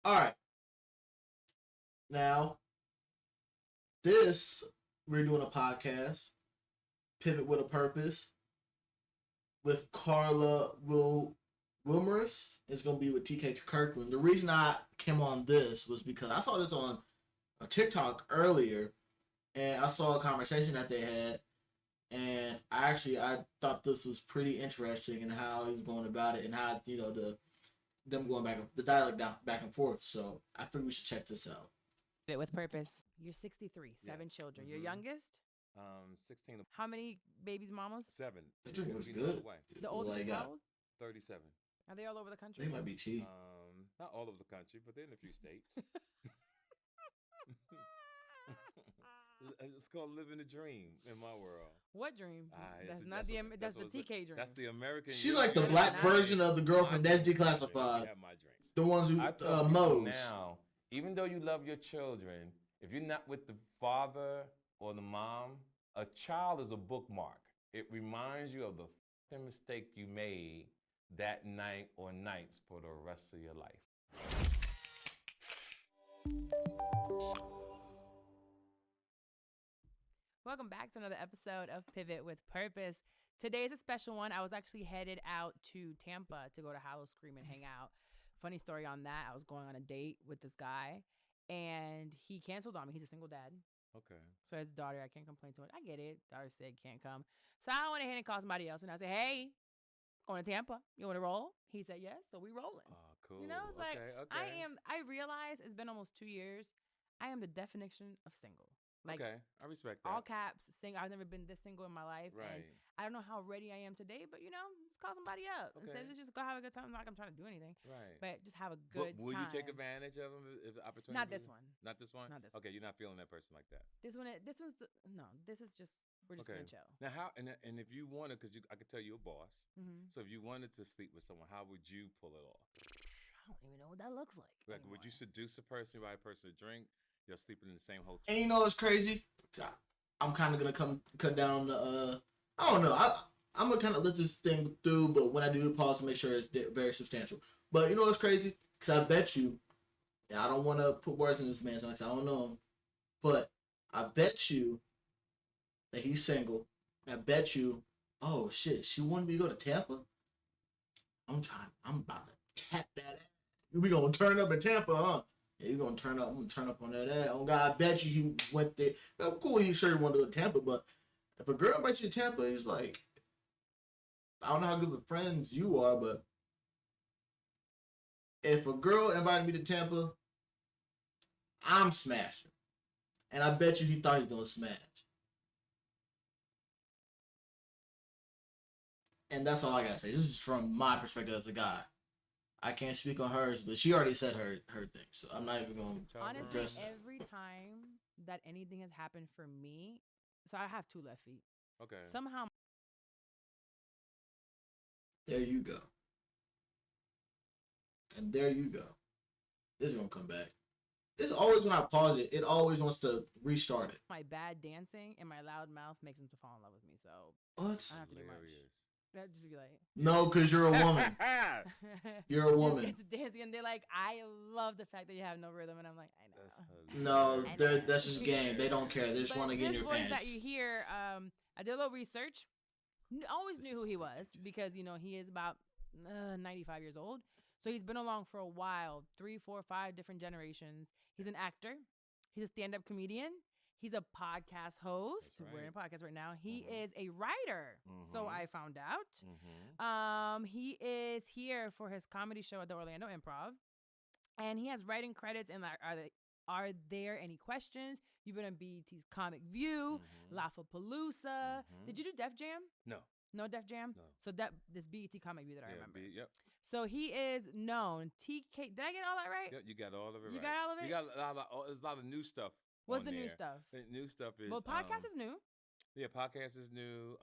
All right. Now, this we're doing a podcast, Pivot with a Purpose, with Carla Wilmeris. It's gonna be with TK Kirkland. The reason I came on this was because I saw this on a TikTok earlier, and I saw a conversation that they had, and I thought this was pretty interesting and how he was going about it and how them going the dialogue down back and forth. So I figured we should check this out. It with purpose. You're 63, seven children. Your youngest? 16. How many babies, mamas? 7. The drink was good. The oldest is how old? 37. Are they all over the country? They might be tea. Not all over the country, but they're in a few states. It's called living the dream in my world. What dream? That's the TK dream. That's the American. She like the black version of the girl from That's Declassified. The ones who mows. Now, even though you love your children, if you're not with the father or the mom, a child is a bookmark. It reminds you of the fucking mistake you made that night or nights for the rest of your life. Welcome back to another episode of Pivot with Purpose. Today's a special one. I was actually headed out to Tampa to go to Hallow Scream and hang out. Funny story on that. I was going on a date with this guy, and he canceled on me. He's a single dad. Okay. So his daughter, I can't complain too much. I get it. Daughter said can't come. So I went ahead and called somebody else, and I said, hey, going to Tampa. You want to roll? He said yes, so we rolling. Oh, cool. You know, it's like, I realize it's been almost 2 years. I am the definition of single. Like, okay, I respect that. All caps, single. I've never been this single in my life. Right. And I don't know how ready I am today, but, let's call somebody up. Okay. And say, let's just go have a good time. Not like I'm trying to do anything. Right. But just have a good time. Will you take advantage of them if opportunity? Not this one. Not this one? Not this one. Okay, you're not feeling that person like that. This is just, we're just going to chill. Now, how, and if you wanted, because I could tell you're a boss. Mm-hmm. So if you wanted to sleep with someone, how would you pull it off? I don't even know what that looks like. Like, would you seduce a person, buy a person a drink? You're sleeping in the same hotel. And you know what's crazy? I'm kind of gonna cut down the. I don't know. I'm gonna kind of let this thing through, but when I do pause to make sure it's very substantial. But you know what's crazy? Because I bet you, and I don't want to put words in this man's mouth. I don't know him, but I bet you that he's single. I bet you. Oh shit! She wanted me to go to Tampa. I'm about to tap that ass. We gonna turn up in Tampa, huh? Yeah, you're gonna turn up. I'm gonna turn up on that ass. Oh God, I bet you he went there. Well, cool, he sure wanted to go to Tampa, but if a girl invites you to Tampa, he's like, I don't know how good of friends you are, but if a girl invited me to Tampa, I'm smashing. And I bet you he thought he was gonna smash. And that's all I gotta say. This is from my perspective as a guy. I can't speak on hers, but she already said her thing, so I'm not even going to honestly, every time that anything has happened for me, so I have 2 left feet. Okay. Somehow. There you go. And there you go. This is going to come back. It's always when I pause it, it always wants to restart it. My bad dancing and my loud mouth makes them to fall in love with me, so what? I don't have to do much. That'd just be like, no, because you're a woman. You're a woman. It's dancing, and they're like, I love the fact that you have no rhythm, and I'm like, I know. No, that's just game. They don't care. They just want to get in your pants. This voice that you hear, I did a little research. Always knew who he was because he is about 95 years old, so he's been along for a while, 3, 4, 5 different generations. He's an actor. He's a stand-up comedian. He's a podcast host. Right. We're in a podcast right now. He is a writer. So I found out. He is here for his comedy show at the Orlando Improv. And he has writing credits in Are There Any Questions? You've been on BET's Comic View, Lafapalooza. Did you do Def Jam? No. No Def Jam? No. So this BET Comic View that I remember. Yep. So he is known. TK, did I get all that right? Yep, you got all of it right. You got all of it? You got there's a lot of new stuff. What's the new stuff? The new stuff is podcast is new. Yeah, podcast is new.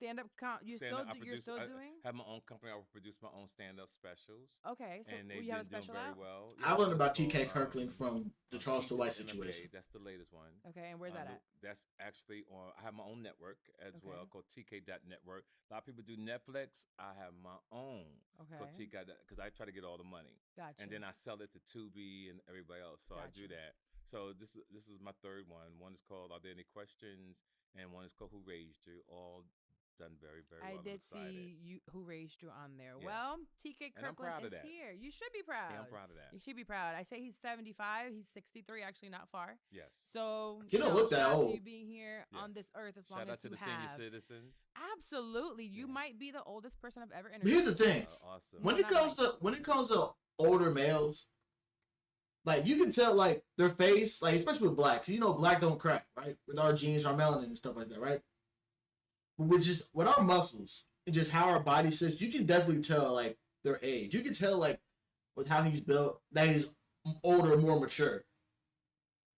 stand-up you're still I doing? have my own company. I will produce my own stand-up specials. Okay, so And they've you have a been doing special very out? well. I learned about it's TK called, Kirkland from the Charles T to White the MK. situation. That's the latest one. Okay, and where's that at? That's actually on. I have my own network as Okay. well called TK.network. A lot of people do Netflix. I have my own called Okay. TK because I try to get all the money, Gotcha. and then I sell it to Tubi and everybody else. So I do Gotcha. that. So this is my third one. One is called Are There Any Questions, and one is called Who Raised You. All done very well. I did excited. see you Who Raised You on there. Yeah. Well, TK And I'm proud Kirkland of is that. here. You should be proud. Yeah, I'm proud of that. You should be proud. I say he's 75. He's 63, actually not far. Yes. So He don't look that shout out to old. you being here on this earth as long Shout out as to you the senior have. citizens. Absolutely. You Yeah. might be the oldest person I've ever But interviewed. here's the thing: Awesome. when No, it not comes like- to older males, like you can tell like their face, like especially with blacks. You know, black don't crack, right? With our genes, our melanin and stuff like that, right? But with our muscles and just how our body sits, you can definitely tell like their age. You can tell like with how he's built that he's older, more mature.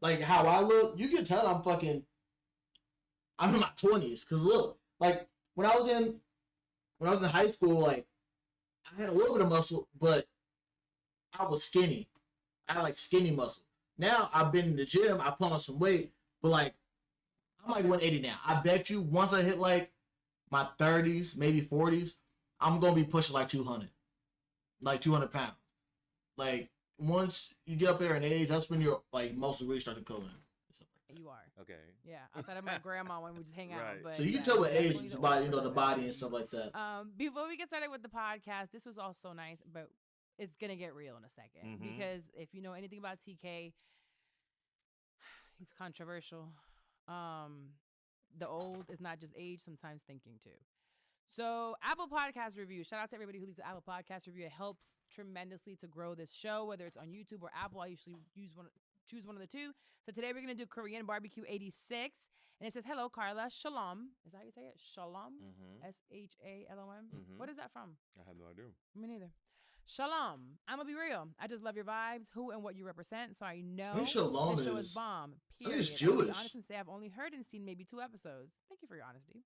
Like how I look, you can tell I'm in my 20s. Cause look, like when I was in high school, like I had a little bit of muscle, but I was skinny. I had like skinny muscle. Now I've been in the gym, I put on some weight, but like I'm like 180 now. I bet you once I hit like my 30s, maybe 40s, I'm gonna be pushing like 200, like 200 pounds. Like once you get up there in age, that's when your like muscles really start to go in. You are. Okay. Yeah. Outside of my grandma when we just hang out. Right. But So you can yeah, tell with age, definitely the the body, oldest you know, the person I've body ever and stuff like that. Before we get started with the podcast, this was all so nice, but it's gonna get real in a second Mhm. because if you know anything about TK, he's controversial. The old is not just age, sometimes thinking too. So Apple Podcast review. Shout out to everybody who leaves an Apple Podcast review. It helps tremendously to grow this show, whether it's on YouTube or Apple. I usually choose one of the two. So today we're gonna do Korean barbecue 86, and it says, "Hello, Carla. Shalom." Is that how you say it? Shalom. SHALOM. Mhm. What is that from? I have no idea. Me neither. Shalom. I'm gonna be real. I just love your vibes, who and what you represent, so I know I think shalom the show is- is bomb. I think Period. it's I'll be Jewish. honest and say I've only heard and seen maybe 2 episodes. Thank you for your honesty.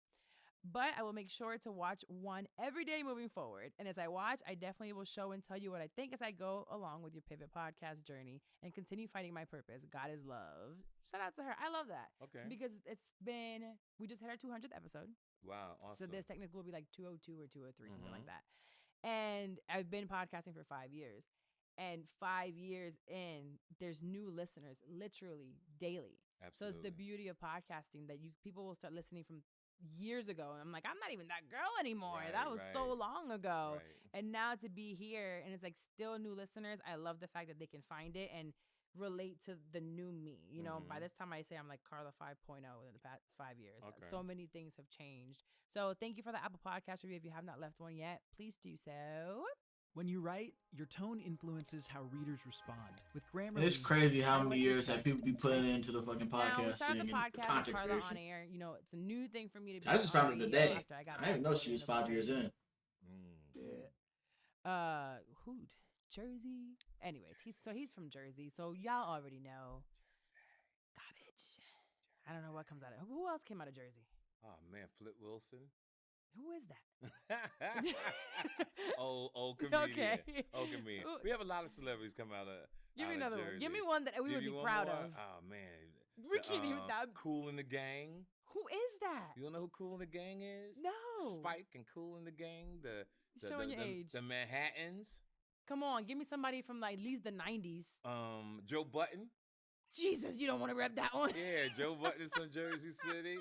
But I will make sure to watch one every day moving forward. And as I watch, I definitely will show and tell you what I think as I go along with your Pivot podcast journey and continue finding my purpose. God is love. Shout out to her. I love that. Okay. Because we just hit our 200th episode. Wow. Awesome. So this technically will be like 202 or 203, something like Mhm. that. And I've been podcasting for 5 years. And 5 years in, there's new listeners literally daily. Absolutely. So it's the beauty of podcasting that people will start listening from years ago. And I'm like, I'm not even that girl anymore. Right, that was so right. long ago. Right. And now to be here and it's like still new listeners, I love the fact that they can find it and relate to the new me. You know, by Mhm. this time I say I'm like Carla 5.0 in the past 5 years. Okay. So many things have changed. So thank you for the Apple Podcast review. If you have not left one yet, please do so. When you write, your tone influences how readers respond. With Grammarly, And it's crazy how I many like your years that text. people be putting into the fucking Now, we podcasting started and the the podcast with content Carla on creation. air. You know, it's a new thing for me to be. I just on found it radio today. after I got I didn't even back know to she was the 5 years in. Who? Jersey. Anyways, he's from Jersey, so y'all already know. Garbage. I don't know what comes out of. Who else came out of Jersey? Oh man, Flip Wilson. Who is that? old comedian. Okay. Old comedian. Who- We have a lot of celebrities come out of. Give me out of another one. Give me Jersey. one that we Give would be you one proud more? of. Oh man. We can't even. Cool in the Gang. Who is that? You don't know who Cool in the Gang is? No. Spike and Cool in the Gang. The Showing your the, age. The Manhattans. Come on, give me somebody from like at least the 90s. Joe Button. Jesus, you don't want to rep that one. Yeah, Joe Button is from Jersey City.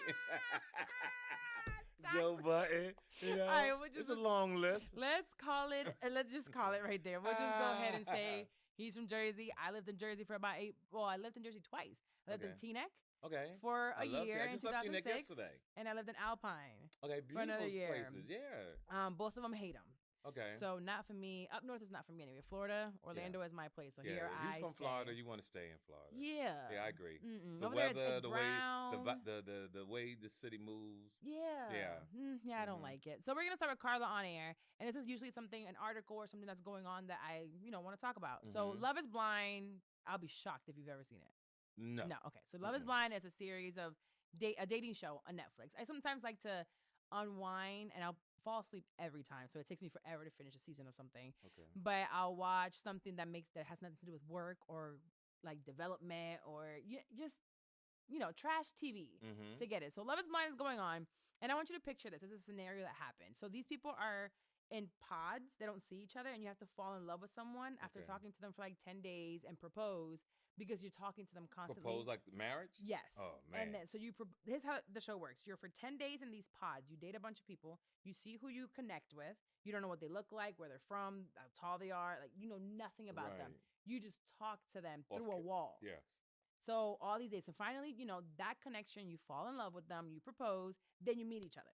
Joe Button. You know, All right, we'll it's just- a long list. Let's call it. Let's just call it right there. We'll just go ahead and say he's from Jersey. I lived in Jersey for about 8. Well, I lived in Jersey twice. I lived in Okay. Teaneck Okay. for a I loved it. year I in just left Teaneck 2006, yesterday. and I lived in Alpine. Okay, For another beautiful year. places. Yeah. Both of them hate them. Okay. So not for me. Up north is not for me anyway. Florida, Orlando is my place. So yeah, here if I you're from stay. Florida, you want to stay in Florida. Yeah. Yeah, I agree. Mm-mm. The Over there, weather, it's the brown. way, the way the city moves. Yeah. Yeah. I don't Mhm. like it. So we're gonna start with Carla on air, and this is usually an article or something that's going on that I, want to talk about. So Mhm. Love is Blind. I'll be shocked if you've ever seen it. No. No. Okay. So Love is Mm-mm. Blind is a series of a dating show on Netflix. I sometimes like to unwind, and I'll fall asleep every time. So it takes me forever to finish a season of something. Okay. But I'll watch something that has nothing to do with work or like development or just trash TV Mm-hmm. to get it. So Love is Blind is going on, and I want you to picture this. This is a scenario that happened. So these people are in pods. They don't see each other, and you have to fall in love with someone after Okay. talking to them for like 10 days and propose because you're talking to them constantly. Propose like marriage? Yes. Oh, man. And then so here's how the show works. You're for 10 days in these pods. You date a bunch of people. You see who you connect with. You don't know what they look like, where they're from, how tall they are. Like you know nothing about them. Right. You just talk to them Off through a wall. Yes. So all these days. So finally, that connection, you fall in love with them, you propose, then you meet each other.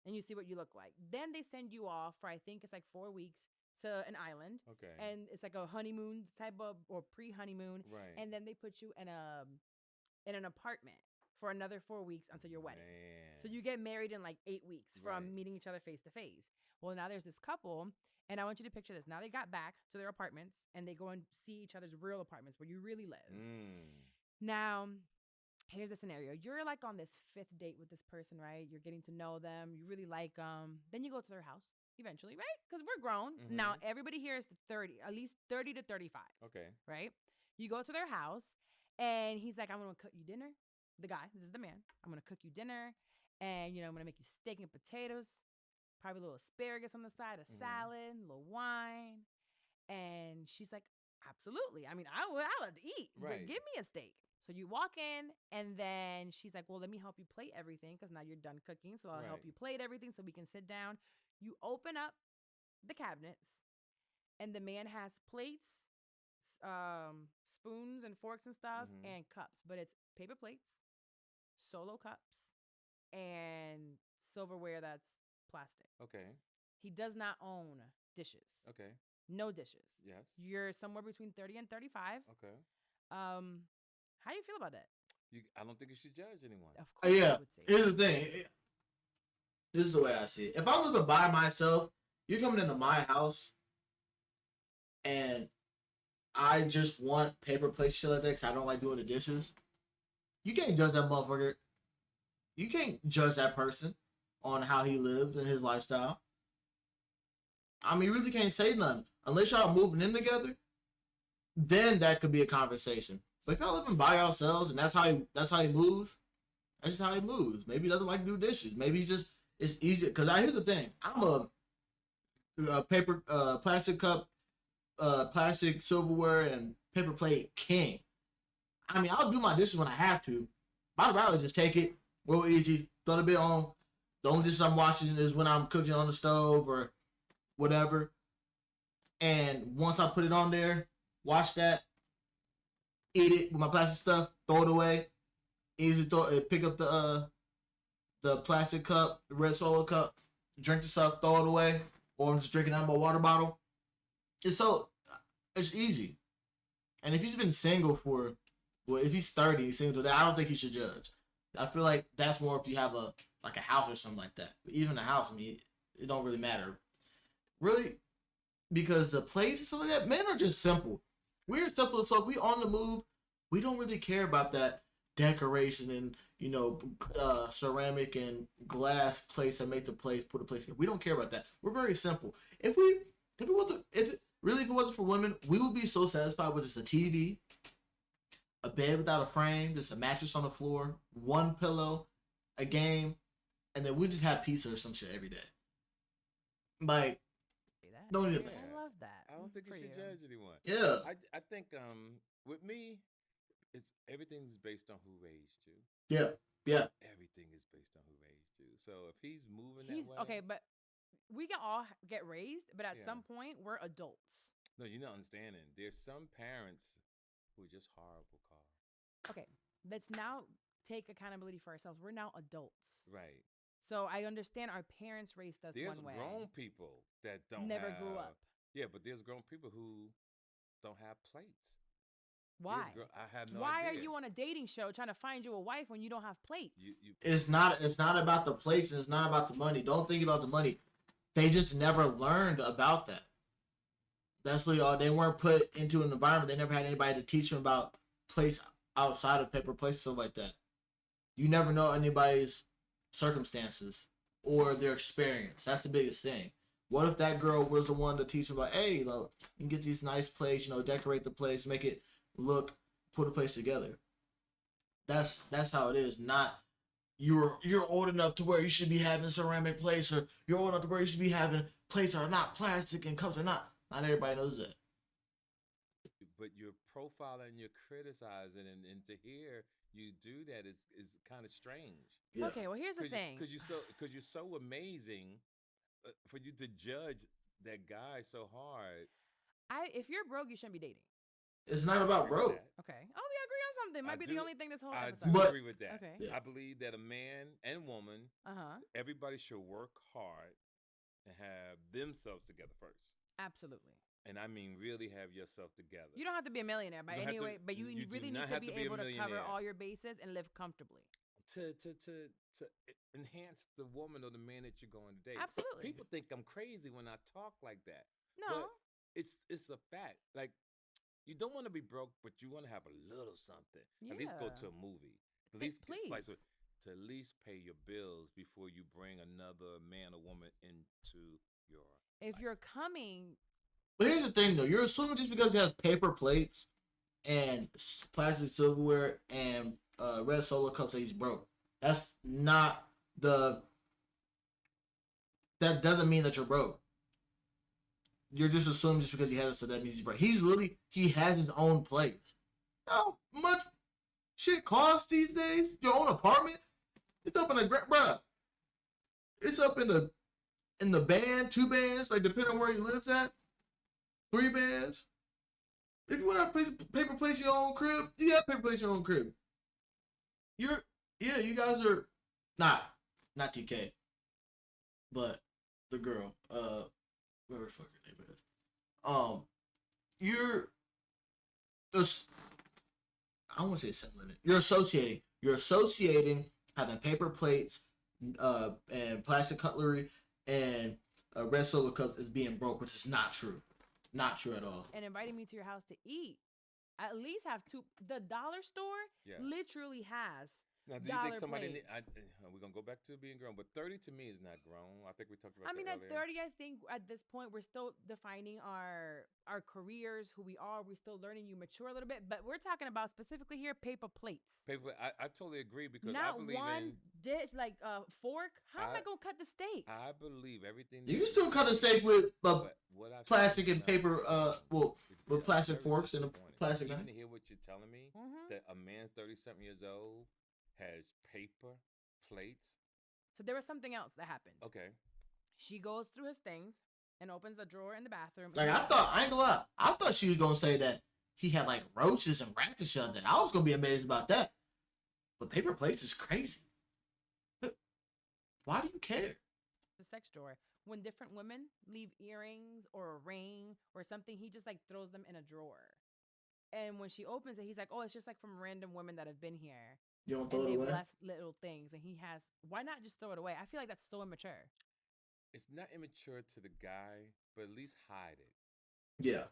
And you see what you look like. Then they send you off for I think it's like 4 weeks to an island. Okay. And it's like a honeymoon type of or pre-honeymoon. Right. And then they put you in an apartment for another 4 weeks until your wedding. Man. So you get married in like 8 weeks from Right. meeting each other face to face. Well, now there's this couple, and I want you to picture this. Now they got back to their apartments, and they go and see each other's real apartments where you really live. Now, here's a scenario. You're like on this 5th date with this person, right? You're getting to know them. You really like them. Then you go to their house eventually, right? Because we're grown. Mhm. Now, everybody here is 30, at least 30 to 35, Okay. right? You go to their house, and he's like, I'm going to cook you dinner. The guy, this is the man. I'm going to cook you dinner, and, I'm going to make you steak and potatoes, probably a little asparagus on the side, a salad, a little wine. And she's like, absolutely. I mean, I love to eat, Right. but give me a steak. So you walk in, and then she's like, well, let me help you plate everything because now you're done cooking. So I'll help Right. you plate everything so we can sit down. You open up the cabinets, and the man has plates, spoons and forks and stuff, Mhm. and cups. But it's paper plates, solo cups, and silverware that's plastic. Okay. He does not own dishes. Okay. No dishes. Yes. You're somewhere between 30 and 35. Okay. How do you feel about that? I don't think you should judge anyone. Of course, Yeah. I would say. Here's the thing. This is the way I see it. If I'm living by myself, you're coming into my house, and I just want paper plates, shit like that, because I don't like doing the dishes. You can't judge that motherfucker. You can't judge that person on how he lives and his lifestyle. I mean, you really can't say nothing. Unless y'all moving in together, then that could be a conversation. But if y'all living by yourselves and that's how he moves, that's just how he moves. Maybe he doesn't like to do dishes. Maybe he just it's easier. Because here's the thing. I'm a paper, plastic cup, plastic silverware, and paper plate king. I mean, I'll do my dishes when I have to. But I'd rather just take it real easy, throw the bit on. The only dishes I'm washing is when I'm cooking on the stove or whatever. And once I put it on there, wash that, eat it with my plastic stuff, throw it away. Easy pick up the plastic cup, the red solo cup, drink the stuff, throw it away, or I'm just drinking out of my water bottle. It's easy. And if he's been single if he's 30, he's single, I don't think he should judge. I feel like that's more if you have a house or something like that. But even a house, I mean, it don't really matter. Really, because the plates and stuff like that, men are just simple. We're simple as fuck. We on the move. We don't really care about that decoration and ceramic and glass plates that make the place put a place in. We don't care about that. We're very simple. If it wasn't for women, we would be so satisfied with just a TV, a bed without a frame, just a mattress on the floor, one pillow, a game, and then we just have pizza or some shit every day. Like, don't even. Yeah. I love that. I don't think you for should judge anyone. Yeah. I think with me, everything's based on who raised you. Yeah. Everything is based on who raised you. So if he's moving that way, okay, but we can all get raised, but at Yeah. some point we're adults. no, you're not understanding. There's some parents who are just horrible, Carl. Okay, let's now take accountability for ourselves. We're now adults. Right. So I understand our parents raised us There's one way. grown people that don't Never grew up. Yeah, but there's grown people who don't have plates. Why? I have no Why idea. are you on a dating show trying to find you a wife when you don't have plates? You It's not about the plates and it's not about the money. Don't think about the money. They just never learned about that. That's really all. They weren't put into an environment. They never had anybody to teach them about plates outside of paper plates, stuff like that. You never know anybody's circumstances. or their experience. That's the biggest thing. What if that girl was the one to teach them, like, hey, you know, you can get these nice plates, you know, decorate the place, make it look, put a place together. That's how it is. Not you're old enough to where you should be having ceramic plates, or you're old enough to where you should be having plates that are not plastic and cups are not. Not everybody knows that. But you're profiling, you're criticizing, and to hear you do that is kind of strange. Yeah. Okay, well, here's the thing. Because you're so amazing, for you to judge that guy so hard. If you're broke, you shouldn't be dating. It's not about broke. Okay. Oh, we agree on something. Might be the only thing this whole I episode. do agree with that. Okay. Yeah. I believe that a man and woman, everybody should work hard and have themselves together first. Absolutely. And I mean, really have yourself together. You don't have to be a millionaire by any way, but you really need to be able to cover all your bases and live comfortably. To enhance the woman or the man that you're going to date. Absolutely. People think I'm crazy when I talk like that. No. But it's a fact. Like, you don't want to be broke, but you want to have a little something. Yeah. At least go to a movie. At least please. to at least pay your bills before you bring another man or woman into your If life. you're coming. But here's the thing, though. You're assuming just because he has paper plates and plastic silverware and red Solo cups that he's broke. That's not the... That doesn't mean that you're broke. You're just assuming just because he has it, so that means he's broke. He has his own place. How much shit costs these days? Your own apartment? It's up in the... Bruh. It's up in the band, 2 bands, like depending on where he lives at. 3 bands. If you want to have paper plates in your own crib, you have paper plates in your own crib. You guys are not TK, but the girl, whatever the fuck her name is. You're just, I won't say similar. You're associating having paper plates, and plastic cutlery and red Solo cups as being broke, which is not true. Not true at all. And inviting me to your house to eat. At least have 2. The dollar store literally has Now, do you think somebody? plates. We're gonna go back to being grown, but 30 to me is not grown. I think we talked about. I mean, that at earlier. 30, I think at this point we're still defining our careers, who we are. We're still learning. You mature a little bit, but we're talking about specifically here paper plates. I totally agree because Not I believe one dish, like a fork. How am I gonna cut the steak? I believe everything. You can still cut a steak with plastic and said, paper. With plastic very forks and a disappointing. plastic Even knife. to hear what you're telling me, Mhm. that a man 30-something years old has paper plates. So there was something else that happened. Okay. She goes through his things and opens the drawer in the bathroom. Like I ain't gonna lie. I thought she was gonna say that he had like roaches and rats and shit like that. I was gonna be amazed about that. But paper plates is crazy. Why do you care? The sex drawer. When different women leave earrings or a ring or something, he just like throws them in a drawer. And when she opens it, he's like, "Oh, it's just like from random women that have been here, You don't and throw it they've away? left little things." And he has. Why not just throw it away? I feel like that's so immature. It's not immature to the guy, but at least hide it Yeah.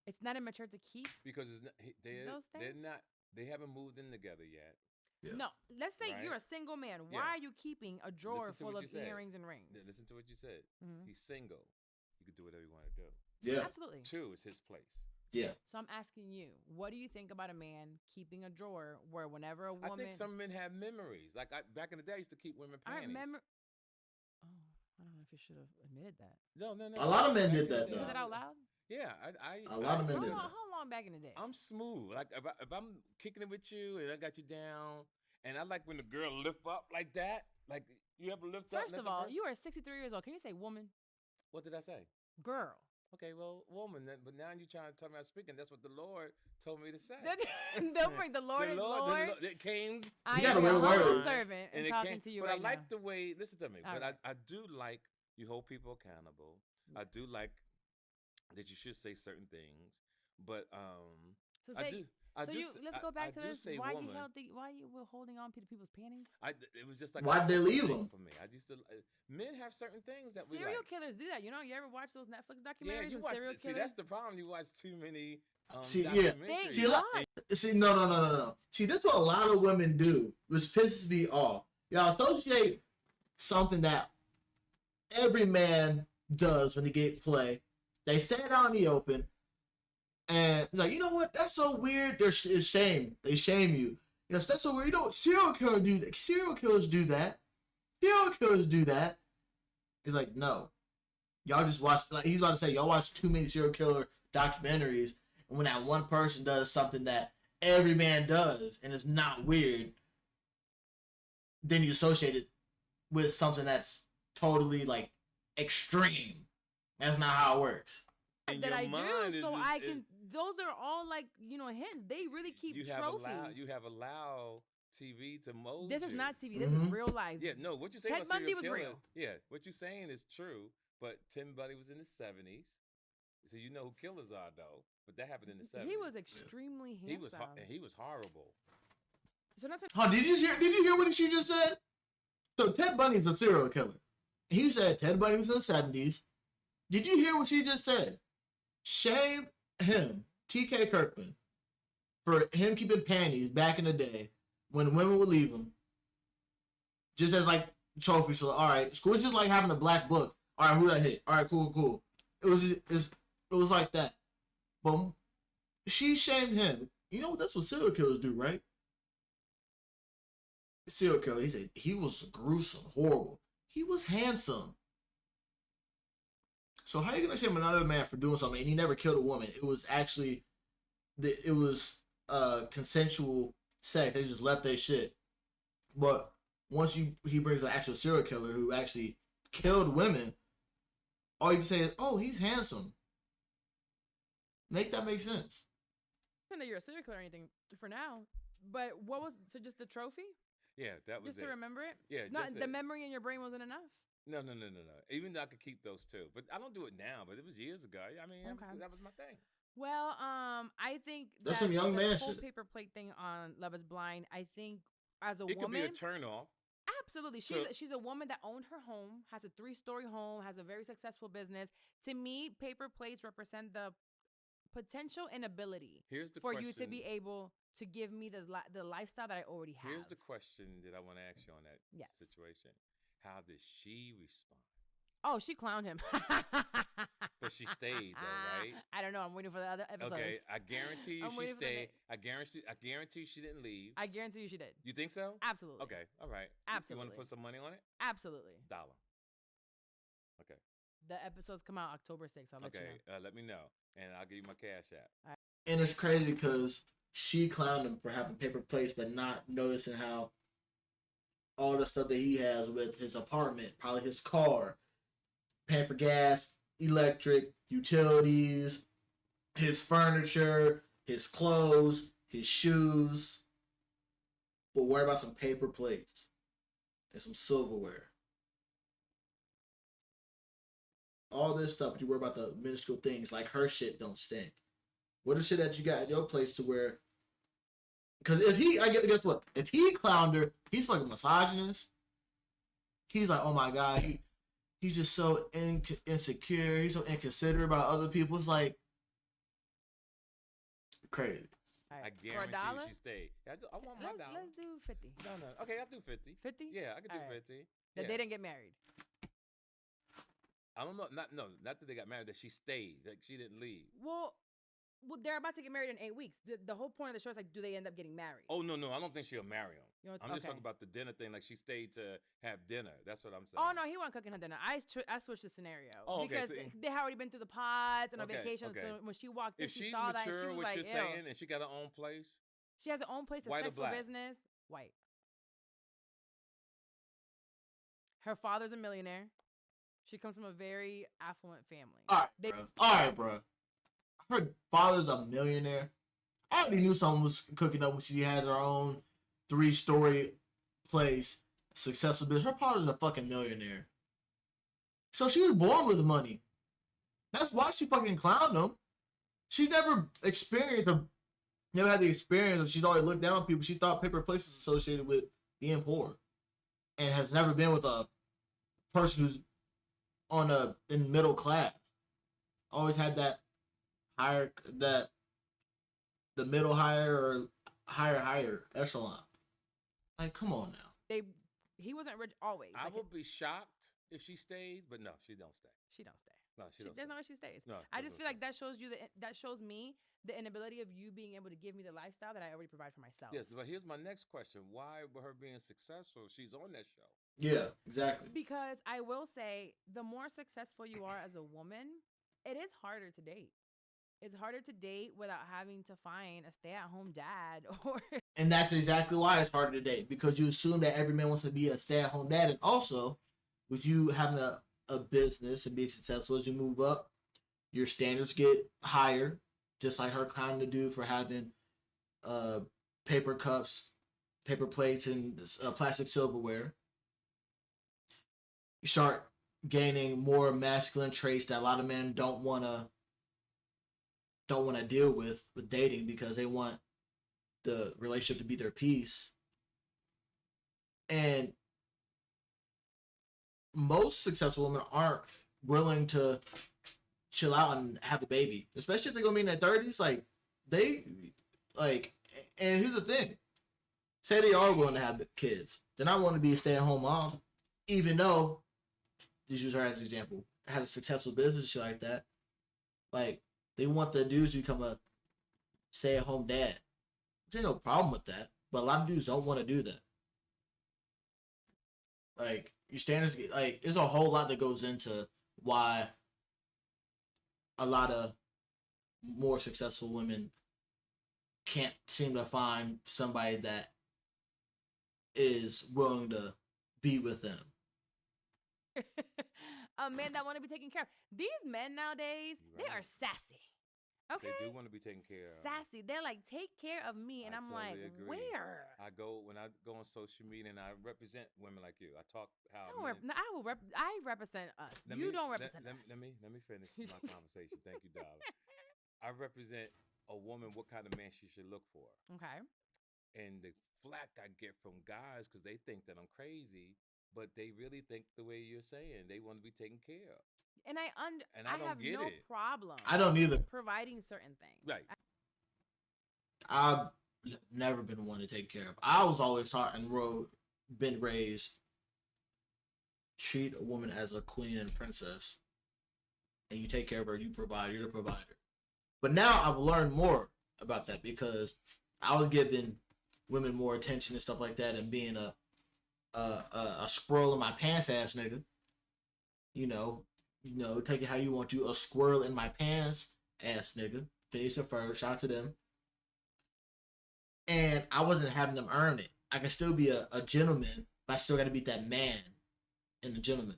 It's not immature to keep. because it's not. They're things? not. They haven't moved in together yet. Yeah. No, let's say Right? you're a single man. Why Yeah. are you keeping a drawer Listen to full what of you said. earrings and rings? Listen to what you said. Mhm. He's single. You can do whatever you want to do. Yeah. Absolutely. 2, it's his place. Yeah. So I'm asking you, what do you think about a man keeping a drawer where whenever a woman? I think some men have memories. Like back in the day, I used to keep women I panties. remember. Oh, I don't know if you should have admitted that. No. A lot of men Back did in the that, day. Is though. that out loud? Yeah, A lot of men How did long, that. how long back in the day? I'm smooth. Like if I'm kicking it with you and I got you down, and I like when the girl lift up like that. Like you ever lift up? First of all, you are 63 years old. Can you say woman? What did I say? Girl. Okay, well, woman. But now you're trying to tell me I'm speaking. That's what the Lord told me to say. Don't bring the Lord and Lord. It came. I gotta am wear your humble words. servant and it talking came- to you but right I like now. the way. Listen to me. All But right. I do like you hold people accountable. I do like that you should say certain things. But So I say- do. let's go back to do this. say Why woman. why you were holding on to people's panties? It was just like Why'd they leave them? for me? I used to. Men have certain things that we Serial like. killers do that. You know, you ever watch those Netflix Yeah, documentaries you and watch. serial See, killers? that's the problem. You watch too many. See, yeah. documentaries. See, no. See, that's what a lot of women do, which pisses me off. Y'all associate something that every man does when they get play. They stand out in the open, and it's like, you know what? That's so weird. There's shame. They shame you. Yes, that's so weird. You know, serial killers do that. Serial killers do that. Serial killers do that. He's like, no. Y'all just watch, like he's about to say, y'all watch too many serial killer documentaries, and when that one person does something that every man does, and it's not weird, then you associate it with something that's totally like extreme. That's not how it works. In That your I mind do, is- so is- I is- can. Those are all like hints. They really keep you trophies. have allowed TV to mold This is you. not TV. This is Mhm. real life. Yeah, no, what you're saying Ted about serial Bundy was killer, real. yeah, what you're saying is true, but Tim Bundy was in the 70s. So you know who killers are, though. But that happened in the 70s. He was extremely handsome. He was horrible. So that's Oh, did you hear what she just said? So Ted Bundy's a serial killer. He said Ted Bundy was in the 70s. Did you hear what she just said? Shame him, TK Kirkland, for him keeping panties back in the day when women would leave him. Just as like trophies. So all right, it's just like having a black book. All right, who that hit? All right, cool. It was like that. But she shamed him. You know that's what serial killers do, right? Serial killer. He said he was gruesome, horrible. He was handsome. So how are you gonna shame another man for doing something and he never killed a woman? It was actually, consensual sex. They just left their shit. But once he brings an actual serial killer who actually killed women, all you can say is, "Oh, he's handsome." Make that make sense. not that you're a serial killer or anything for now. But what was just the trophy? Yeah, that was Just to remember it? Yeah, Not that's the it. memory in your brain wasn't enough. No. Even though I could keep those too, but I don't do it now. But it was years ago. I mean, Okay. that was my thing. Well, I think That's that some young the man whole shit. paper plate thing on Love Is Blind. I think as a It could be woman, a turn off. absolutely, So- she's a woman that owned her home, has a 3-story home, has a very successful business. To me, paper plates represent the potential inability Here's the for question. you to be able to give me the lifestyle that I already have. Here's the question that I want to ask you on that Yes. situation. How did she respond? Oh, she clowned him. But she stayed though, right? I don't know. I'm waiting for the other episodes. Okay, I guarantee you I'm she waiting for the stayed. next- I guarantee she didn't leave. I guarantee you she did. You think so? Absolutely. Okay, all right. You want Absolutely. to put some money on it? Absolutely. Dollar. Okay. The episodes come out October 6th. I'll let you Okay. know. Let me know, and I'll give you my cash app. And it's crazy because she clowned him for having paper plates, but not noticing how all the stuff that he has with his apartment, probably his car, paying for gas, electric, utilities, his furniture, his clothes, his shoes. But worry about some paper plates and some silverware. All this stuff, but you worry about the minuscule things like her shit don't stink. What is shit that you got at your place to where? Because guess what? If he clowned her, he's fucking misogynist. He's like, oh my god, he's just so insecure. He's so inconsiderate about other people. It's like crazy. All I right. For guarantee $1, you she stayed. I want my dollar. let's do 50. No. Okay, I'll do 50. 50? Yeah, I could do All right. 50. That Yeah. they didn't get married. I don't know. Not that they got married. That she stayed. Like she didn't leave. Well, they're about to get married in 8 weeks. The whole point of the show is like, do they end up getting married? Oh no, I don't think she'll marry him. You know, I'm just talking okay. about the dinner thing. Like she stayed to have dinner. That's what I'm saying. Oh no, he wasn't cooking her dinner. I switched the scenario Oh, okay, because so- they had already been through the pods and on Okay, vacation. okay. So when she walked in, If she she's saw that and she mature, was what like, you're "Ew." saying, and she got her own place. She has her own place, a White or successful black? business. White. Her father's a millionaire. She comes from a very affluent family. All They- right, bro. Her father's a millionaire. I already knew someone was cooking up when she had her own 3-story place, successful business. Her father's a fucking millionaire. So she was born with money. That's why she fucking clowned him. She never never had the experience. She's always looked down on people. She thought paper plates was associated with being poor, and has never been with a person who's in middle class. Always had that the middle higher or higher echelon. Like, come on now. He wasn't rich always. I Like, would be shocked If she stayed, but no, she don't stay. She don't stay. No, she don't. There's stay. no way she stays. No, I she just don't feel like stay. that shows me the inability of you being able to give me the lifestyle that I already provide for myself. Yes, but here's my next question: why, with her being successful, she's on that show? Yeah, exactly. Because I will say, the more successful you are as a woman, it is harder to date. It's harder to date without having to find a stay-at-home dad or. And that's exactly why it's harder to date, because you assume that every man wants to be a stay-at-home dad, and also with you having a business and being successful as you move up, your standards get higher, just like her clowning the dude for having paper cups, paper plates, and plastic silverware. You start gaining more masculine traits that a lot of men don't want to deal with dating, because they want the relationship to be their peace. And most successful women aren't willing to chill out and have a baby, especially if they're gonna be in their 30s. And here's the thing: say they are willing to have kids, they're not willing to be a stay-at-home mom, even though, just use her as an example, has a successful business and shit like that. Like, they want the dudes to become a stay-at-home dad. There's no problem with that, but a lot of dudes don't want to do that. Like, your standards get, like, there's a whole lot that goes into why a lot of more successful women can't seem to find somebody that is willing to be with them. A man that want to be taken care of. These men nowadays, they are sassy. Okay. They do want to be taken care of. Sassy. They're like, take care of me. And I'm totally like, agree. where? When I go on social media and I represent women like you. I talk how I represent us. You don't represent us. Let me finish my conversation. Thank you, darling. I represent a woman, what kind of man she should look for. Okay. And the flack I get from guys, because they think that I'm crazy, but they really think the way you're saying. They want to be taken care of. And I don't have get no it. problem. I don't either. Providing certain things. Right. I've never been one to take care of. I was always taught and been raised, treat a woman as a queen and princess, and you take care of her. You provide. You're the provider. But now I've learned more about that, because I was giving women more attention and stuff like that, and being a squirrel in my pants ass nigga. Take it how you want to. A squirrel in my pants ass nigga. Finish it first. Shout out to them. And I wasn't having them earn it. I can still be a gentleman, but I still got to be that man and the gentleman.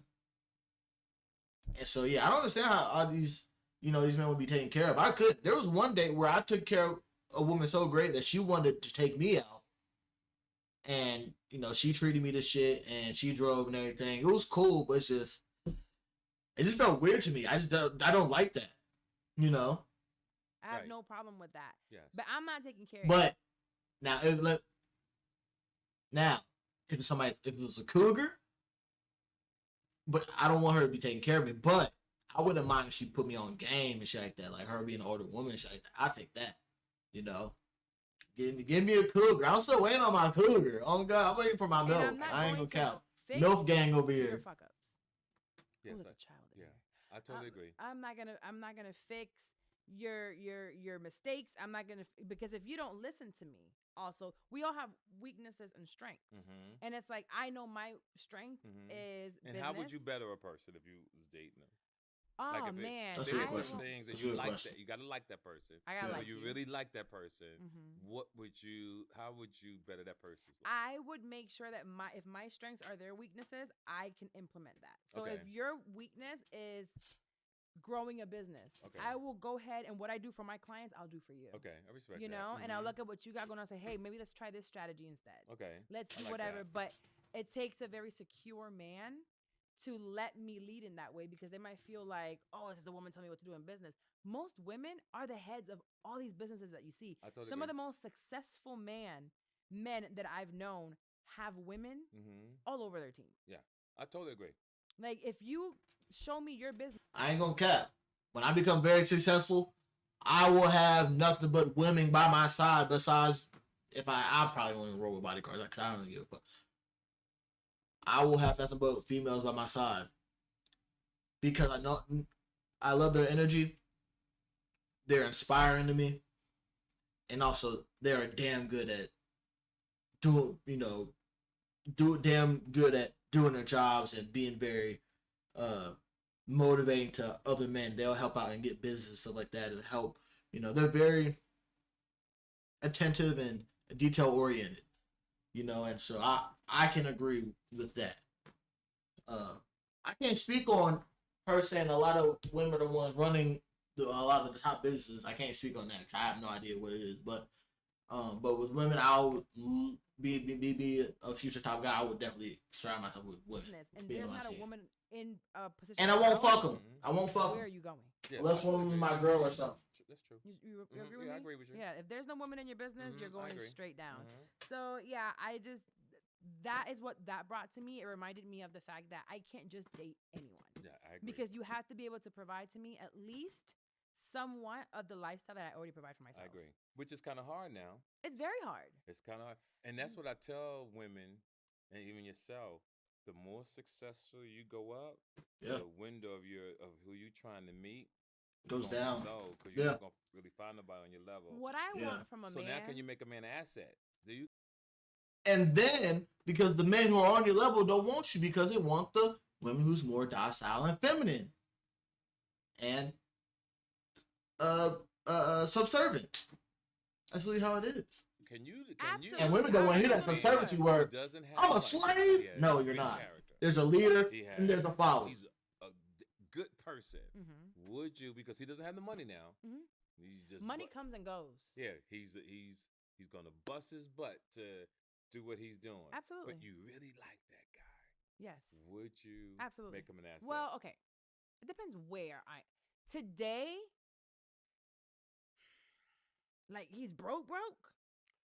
And so, yeah, I don't understand how all these men would be taken care of. I could. There was one day where I took care of a woman so great that she wanted to take me out. And, she treated me to shit, and she drove and everything. It was cool, but it just felt weird to me. I don't like that, I have Right. no problem with that. Yes. But I'm not taking care of But now, if it was a cougar, but I don't want her to be taking care of me. But I wouldn't mind if she put me on game and shit like that, like her being an older woman and shit like that. I'll take that, Give me a cougar. I'm still waiting on my cougar. Oh God, I'm waiting for my milk. I ain't gonna count. Milk gang over here. Fuck ups. Yes, Ooh, there's a child in yeah, there. I totally agree. I'm not gonna fix your mistakes. I'm not gonna, because if you don't listen to me, also, we all have weaknesses and strengths, and it's like, I know my strength is And business. how would you better a person if you was dating them? Oh Like man, That's a there good are question. some things that That's a you good like. question. That you gotta like that person. I gotta Yeah. like you you. really like that person. Mhm. How would you better that person's life? I would make sure that if my strengths are their weaknesses, I can implement that. So Okay. if your weakness is growing a business, Okay. I will go ahead, and what I do for my clients, I'll do for you. Okay, I respect You that. know, and I'll look at what you got going on and say, hey, maybe let's try this strategy instead. Okay. Let's I do like whatever. that. But it takes a very secure man to let me lead in that way, because they might feel like, oh, this is a woman telling me what to do in business. Most women are the heads of all these businesses that you see. I totally Some agree. of the most successful men that I've known have women all over their team. Yeah, I totally agree. Like, if you show me your business, I ain't gonna cap. When I become very successful, I will have nothing but women by my side. Besides, if I probably won't even roll with bodyguards because I don't give a fuck. I will have nothing but females by my side. because I love their energy. They're inspiring to me, and also they're damn good at damn good at doing their jobs and being very motivating to other men. They'll help out and get business and stuff like that and help. They're very attentive and detail oriented. And so I can agree with that. I can't speak on her saying a lot of women are the ones running a lot of the top businesses. I can't speak on that because I have no idea what it is. But with women, I would be a future top guy. I would definitely surround myself with women. And there's not a woman in a position. And I won't fuck them. I won't fuck them. Where are you going? Yeah, Unless one of them is my girl or something. That's true. You agree with me? I agree with you. Yeah, if there's no woman in your business, you're going agree. straight down. So yeah, that is what that brought to me. It reminded me of the fact that I can't just date anyone. Yeah, I agree. Because you have to be able to provide to me at least somewhat of the lifestyle that I already provide for myself. I agree. Which is kind of hard now. It's very hard. It's kind of hard. And that's what I tell women and even yourself. The more successful you go up, the window of who you're trying to meet goes down. Because you're not going to really find nobody on your level. What I want from a man. So now can you make a man an asset? Do you? And then, because the men who are on your level don't want you because they want the women who's more docile and feminine. And subservient. That's really how it is. Can you? And women don't want to hear that subserviency word. I'm a slave. No, you're not. There's a leader and there's a follower. He's a good person. Would you? Because he doesn't have the money now. He's just money comes and goes. Yeah, he's gonna bust his butt to do what he's doing. Absolutely. But you really like that guy. Yes. Would you make him an asset? Well, okay. It depends where today. Like he's broke.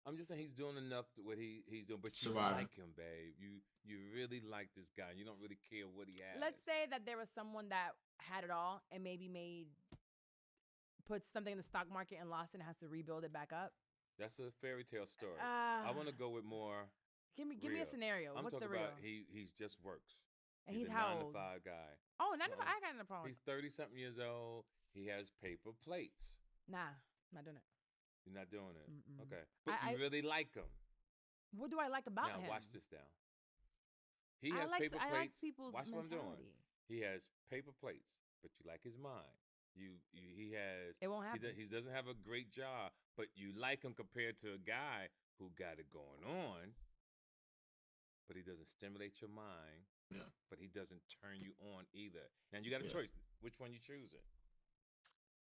I'm just saying he's doing enough to what he's doing, but you like him, babe. You really like this guy. You don't really care what he has. Let's say that there was someone that had it all and maybe put something in the stock market and lost it and has to rebuild it back up. That's a fairy tale story. I want to go with more. Give me a scenario. I'm What's talking the real? About he just works. And he's a how old? 9 to 5 guy. Oh, 9 to 5. I got no problem. He's 30-something years old. He has paper plates. Nah, I'm not doing it. You're not doing it. Mm-mm. Okay, but you really like him. What do I like about him? Now watch this now. He has paper plates. I like people's watch mentality. what I'm doing. He has paper plates, but you like his mind. He has. It won't happen. He doesn't have a great job, but you like him compared to a guy who got it going on. But he doesn't stimulate your mind. Yeah. But he doesn't turn you on either. Now you got a choice. Which one you choosing?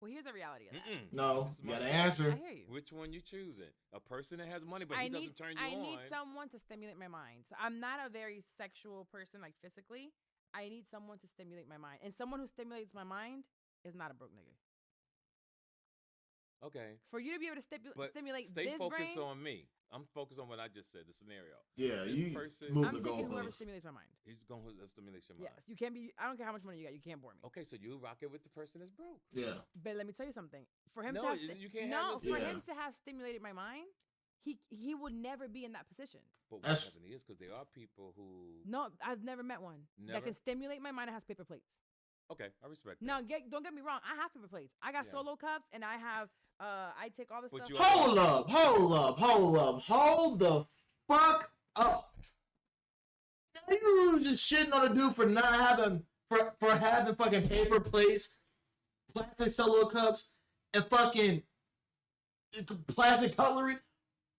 Well, here's the reality of that. No, you got to answer. I hear you. Which one you choosing? A person that has money, but he doesn't turn you on. I need someone to stimulate my mind. So I'm not a very sexual person, like physically. I need someone to stimulate my mind. And someone who stimulates my mind is not a broke nigga. Okay. For you to be able to stimulate stay this focused brain, on me. I'm focused on what I just said, the scenario. Yeah, this person, I'm taking whoever stimulates my mind. He's going to stimulate your mind. Yes, you can't be. I don't care how much money you got. You can't bore me. Okay, so you rock it with the person that's broke. Yeah. But let me tell you something. For him no, to have you can't him to have stimulated my mind, he would never be in that position. But what happened is because there are people who. No, I've never met one that can stimulate my mind and has paper plates. Okay, I respect that. Now, don't get me wrong. I have paper plates. I got solo cups, and I have. I take all this stuff. Hold the fuck up. You just shitting on a dude for not having for having fucking paper plates, plastic solo cups, and fucking plastic cutlery.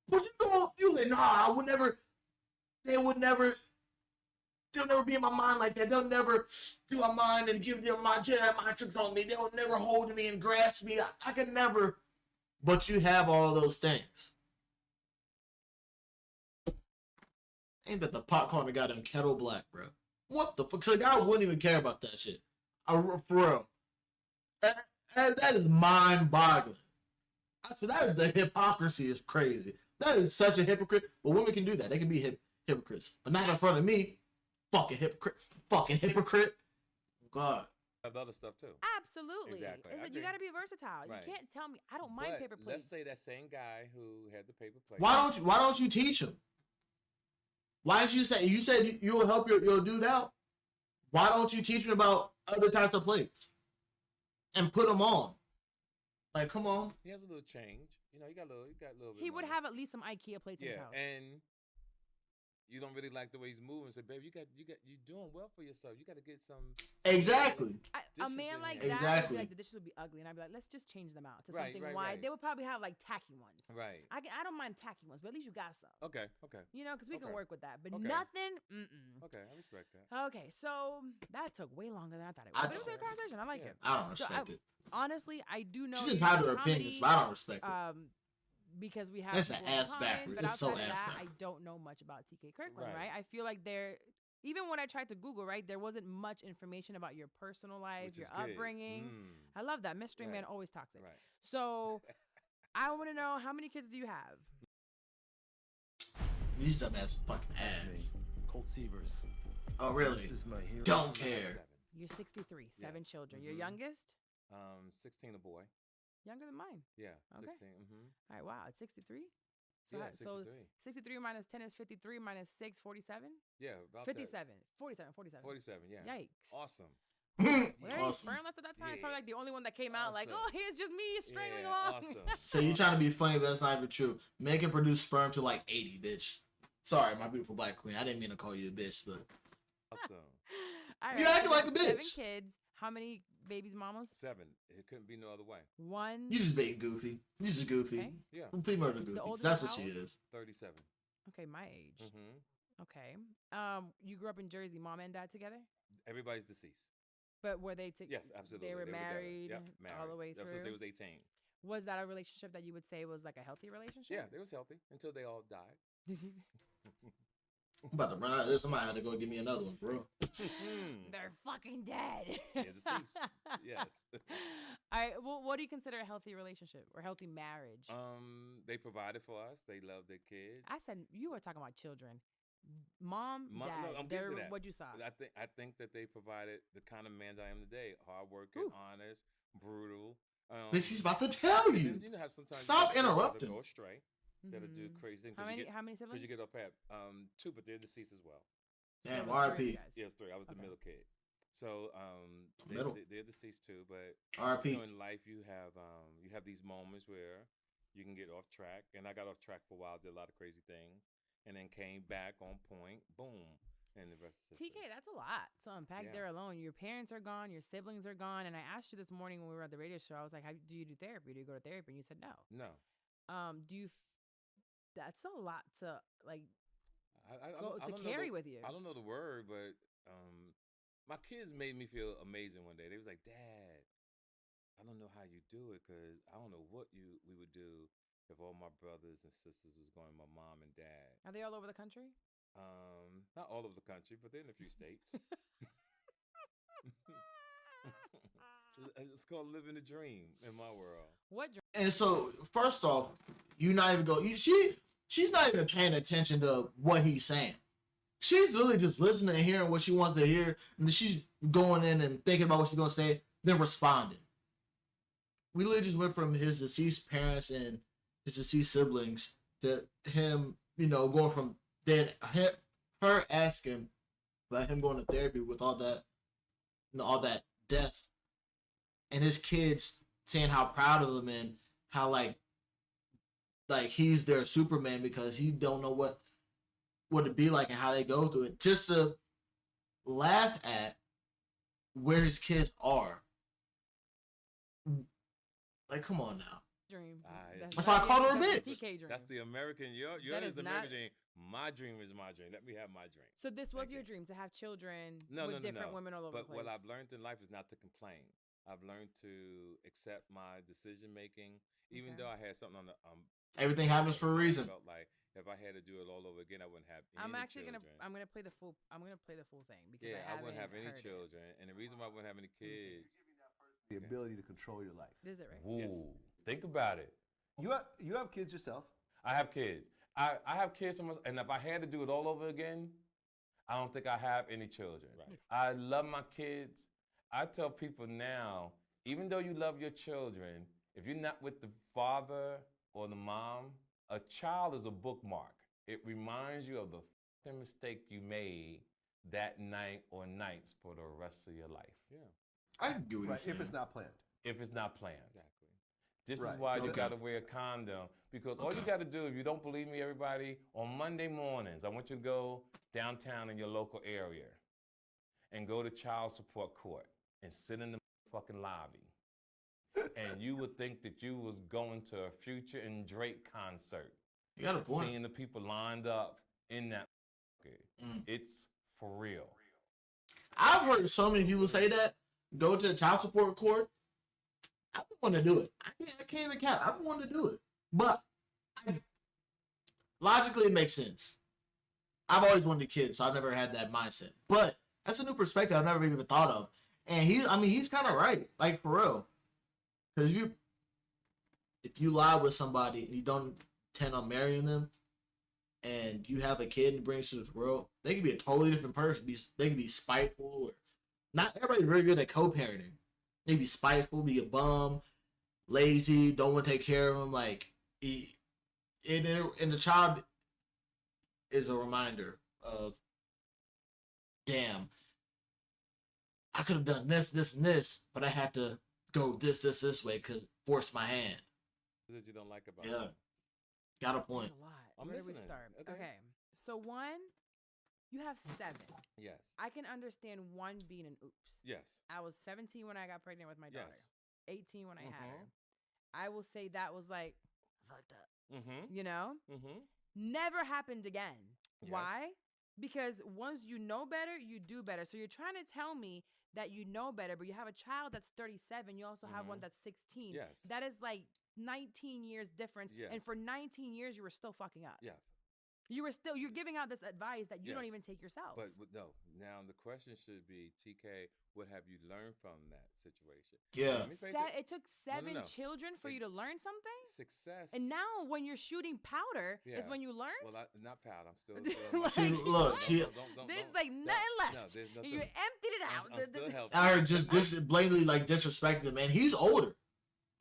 Would you go? You like, nah, I would never. They'll never be in my mind like that. They'll never do my mind and give them my tricks on me. They'll never hold me and grasp me. I can never. But you have all those things. Ain't that the popcorn that got them kettle black, bro? What the fuck? So the guy wouldn't even care about that shit. For real. That is mind-boggling. So that is the hypocrisy is crazy. That is such a hypocrite. But women can do that. They can be hypocrites. But not in front of me. Fucking hypocrite. Fucking hypocrite. God. Have other stuff too. Absolutely. Exactly. You got to be versatile. Right. You can't tell me I don't mind paper plates. Let's say that same guy who had the paper plates. Why don't you teach him? Why didn't you say you'll help your dude out? Why don't you teach me about other types of plates and put them on? Like, come on. He has a little change. You know, he got a little bit. He would money. have at least some IKEA plates in his Yeah, house. and you don't really like the way he's moving. Say, babe, you doing well for yourself. You got to get some. Exactly. A dishes man in like here. that, would Exactly. be like, the dishes would be ugly, and I'd be like, let's just change them out to Right, something right, wide. right. They would probably have like tacky ones. Right. I don't mind tacky ones, but at least you got some. Okay. You know, because we can Okay. work with that. But Okay. nothing. Mm-mm. Okay. I respect that. Okay, so that took way longer than I thought it would. But it was a good conversation. I like Yeah. it. I don't So respect it. Honestly, I do know She's you entitled do to her opinions, but I don't respect it. because we have That's an people in ass common, backward. but It's so outside of ass that, I backward. don't know much about TK Kirkland, Right. right? I feel like even when I tried to Google, right, there wasn't much information about your personal life, Which your is good. upbringing. Mm. I love that. Mystery man, Right. always toxic. Right. So I want to know, how many kids do you have? These dumbass fucking That's ass. me, Colt Seavers. Oh, really? This is my hero. Don't care. You're 63, seven Yes. children. Your Mhm. youngest? 16 a boy. Younger than mine. Yeah. Okay. 16. Mm-hmm. All right, wow, it's 63? Yeah. So 63. 63 minus 10 is 53 minus 6, 47? Yeah. About 57. That. 47. 47. Yeah. Yikes. Awesome. Were there any Awesome. sperm left at that time? It's Yeah. probably like the only one that came out like, Awesome. oh, here's just me strangling Yeah, along. awesome. So you trying to be funny, but that's not even true. Men can produce sperm to like 80, bitch. Sorry, my beautiful black queen. I didn't mean to call you a bitch, but Awesome. All You so acting like a that's 7 bitch. kids. How many babies, mamas? 7. It couldn't be no other way. 1. you just being goofy. You just goofy. Okay. Yeah. Complete murder goofy. 'Cause oldest That's is what how she old? is. 37. Okay, my age. Mm-hmm. Okay. You grew up in Jersey, mom and dad together? Everybody's deceased. But were they together? Yes, absolutely. They were together. married Yep, all the way Ever since they through? was 18. Was that a relationship that you would say was like a healthy relationship? Yeah, they was healthy until they all died. I'm about to run out of this. I might have to go get me another one, bro. They're fucking dead. They're deceased. Yes. All right. Well, what do you consider a healthy relationship or healthy marriage? They provided for us. They loved their kids. I said you were talking about children. Mom, No, dad. I'm they're getting to that. what you saw. I think that they provided the kind of man that I am today. Hardworking, Ooh. honest, brutal. Bitch, he's about to tell and you. then, you know how sometimes Stop you gotta interrupting. Go astray. You gotta do Mhm. crazy things. How many siblings? Because you get up at 2, but they're deceased as well. So Damn, it was 3 of you RIP. guys. Yeah, it was 3. I was the Okay. middle kid. So Middle. they're deceased too. But RIP. you know, in life, you have these moments where you can get off track, and I got off track for a while. Did a lot of crazy things, and then came back on point. Boom, and the rest is history. TK, that's a lot. So unpack Yeah. there alone. Your parents are gone. Your siblings are gone. And I asked you this morning when we were at the radio show. I was like, do you do therapy? Do you go to therapy? And you said no. No, Do you? That's a lot to like I go don't- I to don't know carry the- with you. I don't know the word, but my kids made me feel amazing one day. They was like, "Dad, I don't know how you do it because I don't know what we would do if all my brothers and sisters was going, my mom and dad. Are they all over the country? Not all over the country, but they're in a few states. It's called living the dream in my world. What? And so, first off, you not even go. She's not even paying attention to what he's saying. She's literally just listening and hearing what she wants to hear, and then she's going in and thinking about what she's gonna say, then responding. We literally just went from his deceased parents and his deceased siblings to him, going from her asking about him going to therapy with all that, all that death, and his kids saying how proud of him and how like he's their Superman because he don't know what it'd be like and how they go through it. Just to laugh at where his kids are. Like, come on now. Dream. That's why I called her a that's the bitch. TK dream. That's the American. Yours That is is the not- American dream. My dream is my dream. Let me have my dream. So this was Thank your you. dream to have children No, with no, no, different no. women all over But the place. what I've learned in life is not to complain. I've learned to accept my decision making, even Okay. though I had something on the Everything happens for a reason. I felt like if I had to do it all over again, I wouldn't have any I'm actually children. I'm gonna play the full thing because Yeah, I I wouldn't have haven't any heard it. children, and the reason why I wouldn't have any me see. kids. The ability to control your life. Is it right? Ooh, think about it. You have kids yourself. I have kids. I have kids for myself, and if I had to do it all over again, I don't think I have any children. Right. I love my kids. I tell people now, even though you love your children, if you're not with the father or the mom, a child is a bookmark. It reminds you of the f***ing mistake you made that night or nights for the rest of your life. Yeah. I can get what Right, he's saying. if it's not planned. If it's not planned. Exactly. This Right. is why you Okay. got to wear a condom, because all you Okay. got to do, if you don't believe me, everybody, on Monday mornings, I want you to go downtown in your local area and go to child support court and sit in the fucking lobby. And you would think that you was going to a Future and Drake concert, You got a point. seeing the people lined up in that. Mm. It's for real. I've heard so many people say that. Go to the child support court. I don't want to do it. I can't even count. I don't want to do it. But logically, it makes sense. I've always wanted a kid, so I've never had that mindset. But that's a new perspective I've never even thought of. And he's kind of right. Like, for real. Because if you lie with somebody and you don't intend on marrying them, and you have a kid and brings to this world, they can be a totally different person. They can be spiteful, or not everybody's very good at co-parenting. They can be spiteful, be a bum, lazy, don't want to take care of them. Like, and the child is a reminder of, damn, I could have done this, this, and this, but I had to go this way because force my hand. What you don't like about Yeah, it? got a point. A lot. I'm Where do we listening. start? Okay. Okay. So one, you have 7. Yes. I can understand one being an oops. Yes. I was 17 when I got pregnant with my Yes. daughter. 18 when I had her. Mhm. I will say that was like fucked up. Mm-hmm. You know? Mm-hmm. Never happened again. Yes. Why? Because once you know better, you do better. So you're trying to tell me that you know better, but you have a child that's 37. You also have one Mhm. that's 16. Yes. That is like 19 years difference. Yes. And for 19 years, you were still fucking up. Yeah. You're giving out this advice that you don't Yes. even take yourself. But no. Now the question should be, TK, what have you learned from that situation? Yeah. Let me phrase it. It took 7 no. children for It- you to learn something? Success. And now when you're shooting powder is Yeah. when you learn? Well, not proud. I'm still. Like, See, look, what? she- There's like nothing left. No, there's nothing. You emptied it out. I'm still helping. I heard just blatantly like disrespecting him, man. He's older.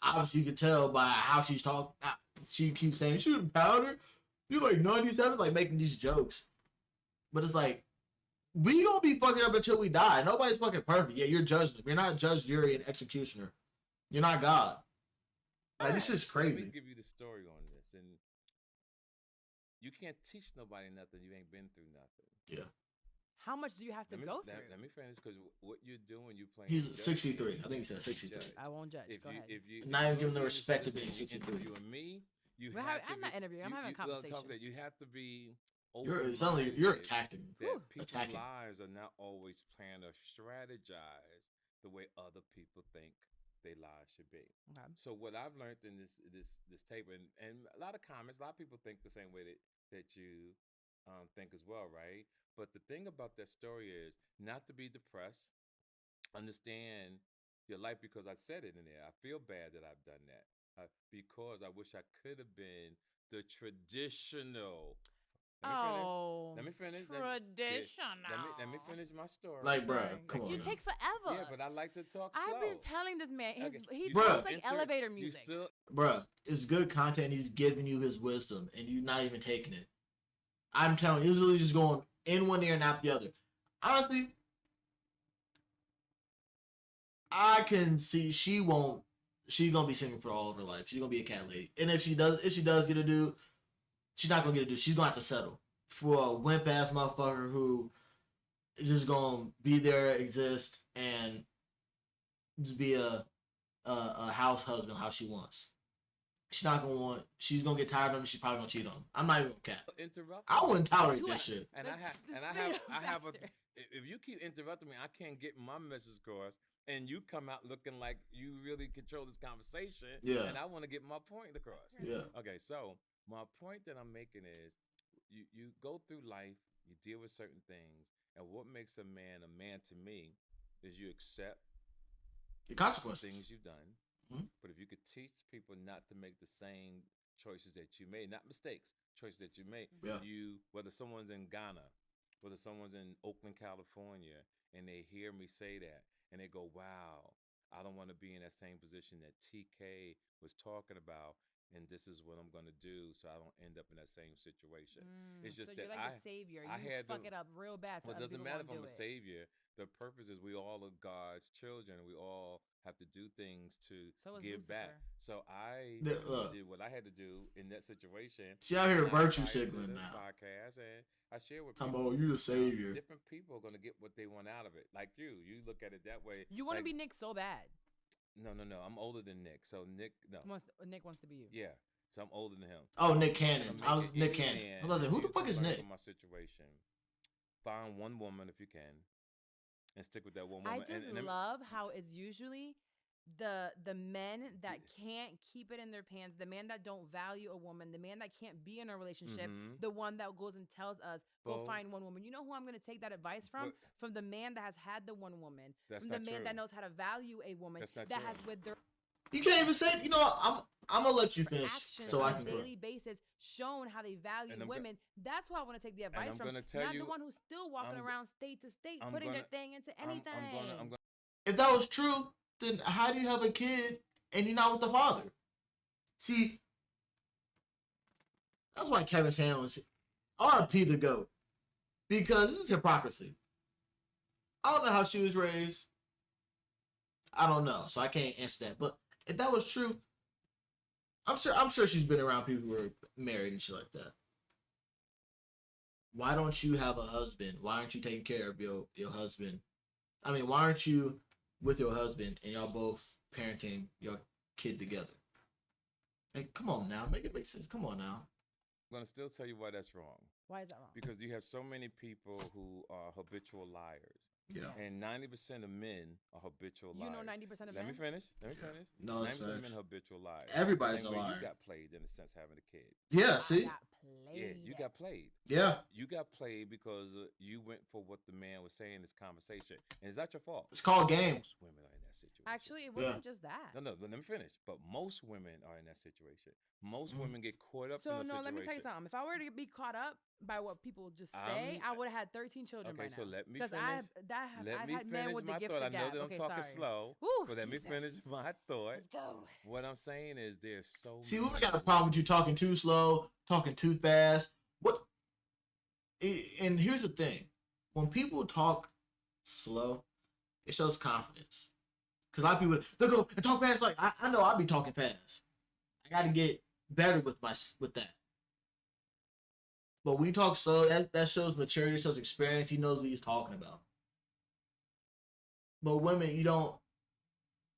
Obviously, you can tell by how she's talking. She keeps saying shooting powder. You like 97, like making these jokes. But it's like, we gonna be fucking up until we die. Nobody's fucking perfect. Yeah, you're judging. You're not judge, jury, and executioner. You're not God. Like, this is Let me crazy. give you the story on this, and you can't teach nobody nothing you ain't been through nothing. Yeah. How much do you have to go through? Let me finish, because what you're doing, you playing. He's the judge. 63. I think he said 63. Judge. I won't judge. If Go you, ahead. if you, Not even giving the you're respect of interested being in 63. interviewing me, you We're have having- to I'm not be- interviewing. I'm having a well, talk conversation. that you have to be. It sounds like you're open-minded, attacking me. That Whew. people's Attacking. lives are not always planned or strategized the way other people think their lives should be. Okay. So what I've learned in this tape, and a lot of comments, a lot of people think the same way that you think as well, right? But the thing about that story is not to be depressed. Understand your life, because I said it in there. I feel bad that I've done that because I wish I could have been the traditional. Let me finish. Traditional. Let me finish my story. Like, bruh, Right. come on. You man. take forever. Yeah, but I like to talk slow. I've been telling this man, Okay, he you talks still like enter- elevator You music. still Bruh, it's good content. He's giving you his wisdom, and you're not even taking it. I'm telling you, he's really just going in one ear and out the other. Honestly, I can see she's gonna be singing for all of her life. She's gonna be a cat lady, and if she does get a dude, she's not gonna get a dude. She's gonna have to settle for a wimp ass motherfucker who is just gonna be there, exist, and just be a house husband how she wants. She's not gonna want. She's gonna get tired of him. She's probably gonna cheat on him. I'm not even gonna cap. interrupt. I wouldn't tolerate Do this it. shit. And Like, I have a. faster. If you keep interrupting me, I can't get my message across, and you come out looking like you really control this conversation. Yeah. And I want to get my point across. Yeah. Okay, so my point that I'm making is, you go through life, you deal with certain things, and what makes a man to me is you accept The consequences. things you've done. Mhm. But if you could teach people not to make the same choices that you made, not mistakes, choices that you made, Yeah. whether someone's in Ghana, whether someone's in Oakland, California, and they hear me say that, and they go, wow, I don't want to be in that same position that TK was talking about. and this is what I'm gonna do, so I don't end up in that same situation. It's just so that you're like the savior. I You had fuck to- it up real bad. So well, it other doesn't people matter if won't I'm do a it. savior. The purpose is we all are God's children. We all have to do things to So is give back. Lucifer. So I Look. did what I had to do in that situation. She out here And I virtue applied it to signaling the now. podcast, and I share with Talking people. about you the Now, savior. different people are gonna get what they want out of it. Like you look at it that way. You want to like, be Nick so bad. No. I'm older than Nick. So Nick, no. Nick wants to be you. Yeah. So I'm older than him. Oh, Nick So Cannon. make I was any Nick Cannon. man I was like, who the choose fuck to is learn Nick? from my situation. Find one woman if you can, and stick with that one I woman. just and love how it's usually the men that can't keep it in their pants, the man that don't value a woman, the man that can't be in a relationship, Mhm. the one that goes and tells us, go Well, find one woman. You know who I'm going to take that advice from? but- From the man that has had the one woman. That's From the not man that true. knows how to value a woman. That's not that true. has with their You can't even say. You know, I'm gonna let you finish actions so I on a can. daily basis shown how they value And I'm women. That's who I want to take the advice I'm from. gonna tell Not you- the one who's still walking I'm- around state to state, I'm putting their gonna- thing into I'm anything. gonna If that was true, then how do you have a kid and you're not with the father? See, that's why Kevin Samuels, RP the GOAT, because this is hypocrisy. I don't know how she was raised. I don't know, so I can't answer that. But if that was true, I'm sure she's been around people who are married and shit like that. Why don't you have a husband? Why aren't you taking care of your husband? I mean, why aren't you with your husband and y'all both parenting your kid together? Hey, come on now, make it make sense. Come on now. I'm gonna still tell you why that's wrong. Why is that wrong? Because you have so many people who are habitual liars, Yeah. and 90% of men are habitual You liars. know 90% of Let men? me finish. Let me finish. No, it's 90% of facts. men are habitual liars. Everybody's Same a way liar. You got played in a sense having a kid. Yeah. I See. got Yeah, played. you got played. Yeah. You got played because you went for what the man was saying in this conversation, and is that your fault? It's called game. Most women are in that situation. Actually, it wasn't just that. No, let me finish. But most women are in that situation. Most Mm. women get caught up So in a no, situation. let me tell you something. If I were to be caught up by what people just say, I would have had 13 children by Okay, now. so let me Because finish. I've Let me had men finish with the my gift thought. I of know gab. that I'm Okay, talking sorry. slow, Woo, but let me Jesus. finish my thought. Let's go. What I'm saying is there's so See, many women got a problem with you talking too slow, talking too fast. What? And here's the thing: when people talk slow, it shows confidence. Because a lot of people they'll go and talk fast. Like I know I'll be talking fast. I got to get better with that. But when you talk slow, that shows maturity, it shows experience. He knows what he's talking about. But women, you don't.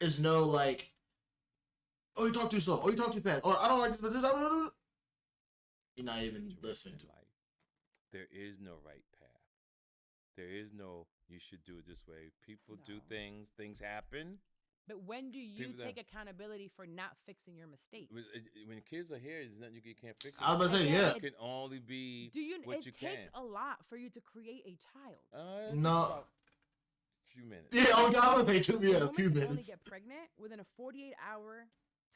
It's no like, oh, you talk too slow. Oh, you talk too fast. Oh, I don't like this. You're not even listening to it. life. There is no right path. There is no you should do it this way. People do No. things happen. But when do you People take that- accountability for not fixing your mistakes? When kids are here, there's nothing you can't fix. I was about to say, Again, yeah. It can only be Do you? what It you takes can. a lot for you to create a child. It takes No. about a few minutes. Yeah, oh, God, I'm gonna say A a woman few can only minutes. get pregnant within a 48-hour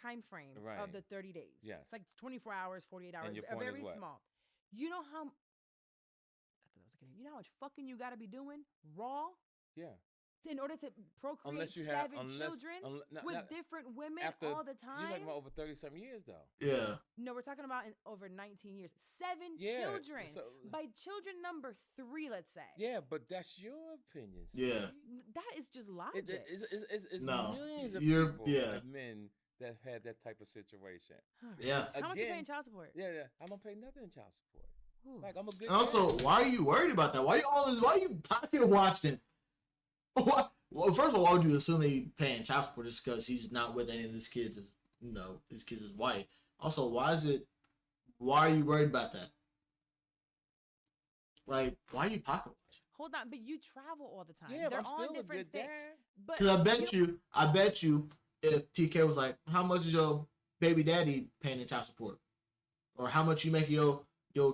time frame Right. of the 30 days. Yes. It's like 24 hours, 48 hours. your a point is very what? small. You know how? I thought that was a kid. You know how much fucking you gotta be doing raw Yeah. in order to procreate Unless you have 7 children with different women after all the time. You're talking about over 30-something years though. Yeah. No, we're talking about in over 19 years. 7 Yeah, children. so- By children number 3, let's say. Yeah, but that's your opinion. Yeah. Steve. That is just It, logic. it's No, millions of you're- people, yeah. of men that had that type of situation. Yeah. How much you Again, paying child support? Yeah, I don't pay nothing in child support. Ooh. Like I'm a good. And also, dad. why are you worried about that? Why are you pocket watching? What? Well, first of all, why would you assume he paying child support just because he's not with any of his kids? His kids is white. Also, why are you worried about that? Like, why are you pocket watching? Hold on, but you travel all the time. Yeah, They're but I'm on still a different good states. dad. But Because I bet you, if TK was like, how much is your baby daddy paying in child support? Or how much you make your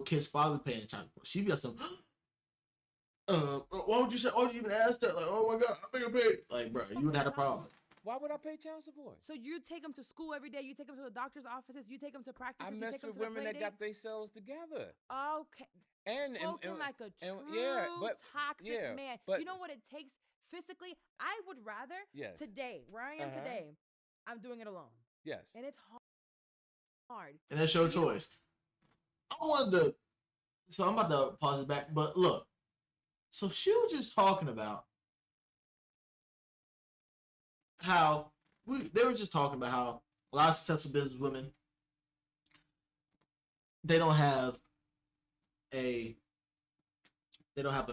kid's father paying in child support? She'd be like, why would you say, you even ask that? Like, oh my God, I'm gonna pay. Like, bro, you would have a problem. Why would I pay child support? So you take them to school every day. You take them to the doctor's offices. You take them to practice. I you mess take them with to the women play that got dates. themselves together. Okay. And Spoken like a true toxic yeah, man. but- You know what it takes physically? I would rather Yes. today, where I am Uh-huh. today, I'm doing it alone. Yes. And it's hard. hard. And that's your choice. I wanted to, so I'm about to pause it back, but look. So she was just talking about how they were just talking about how a lot of successful business women, they don't have a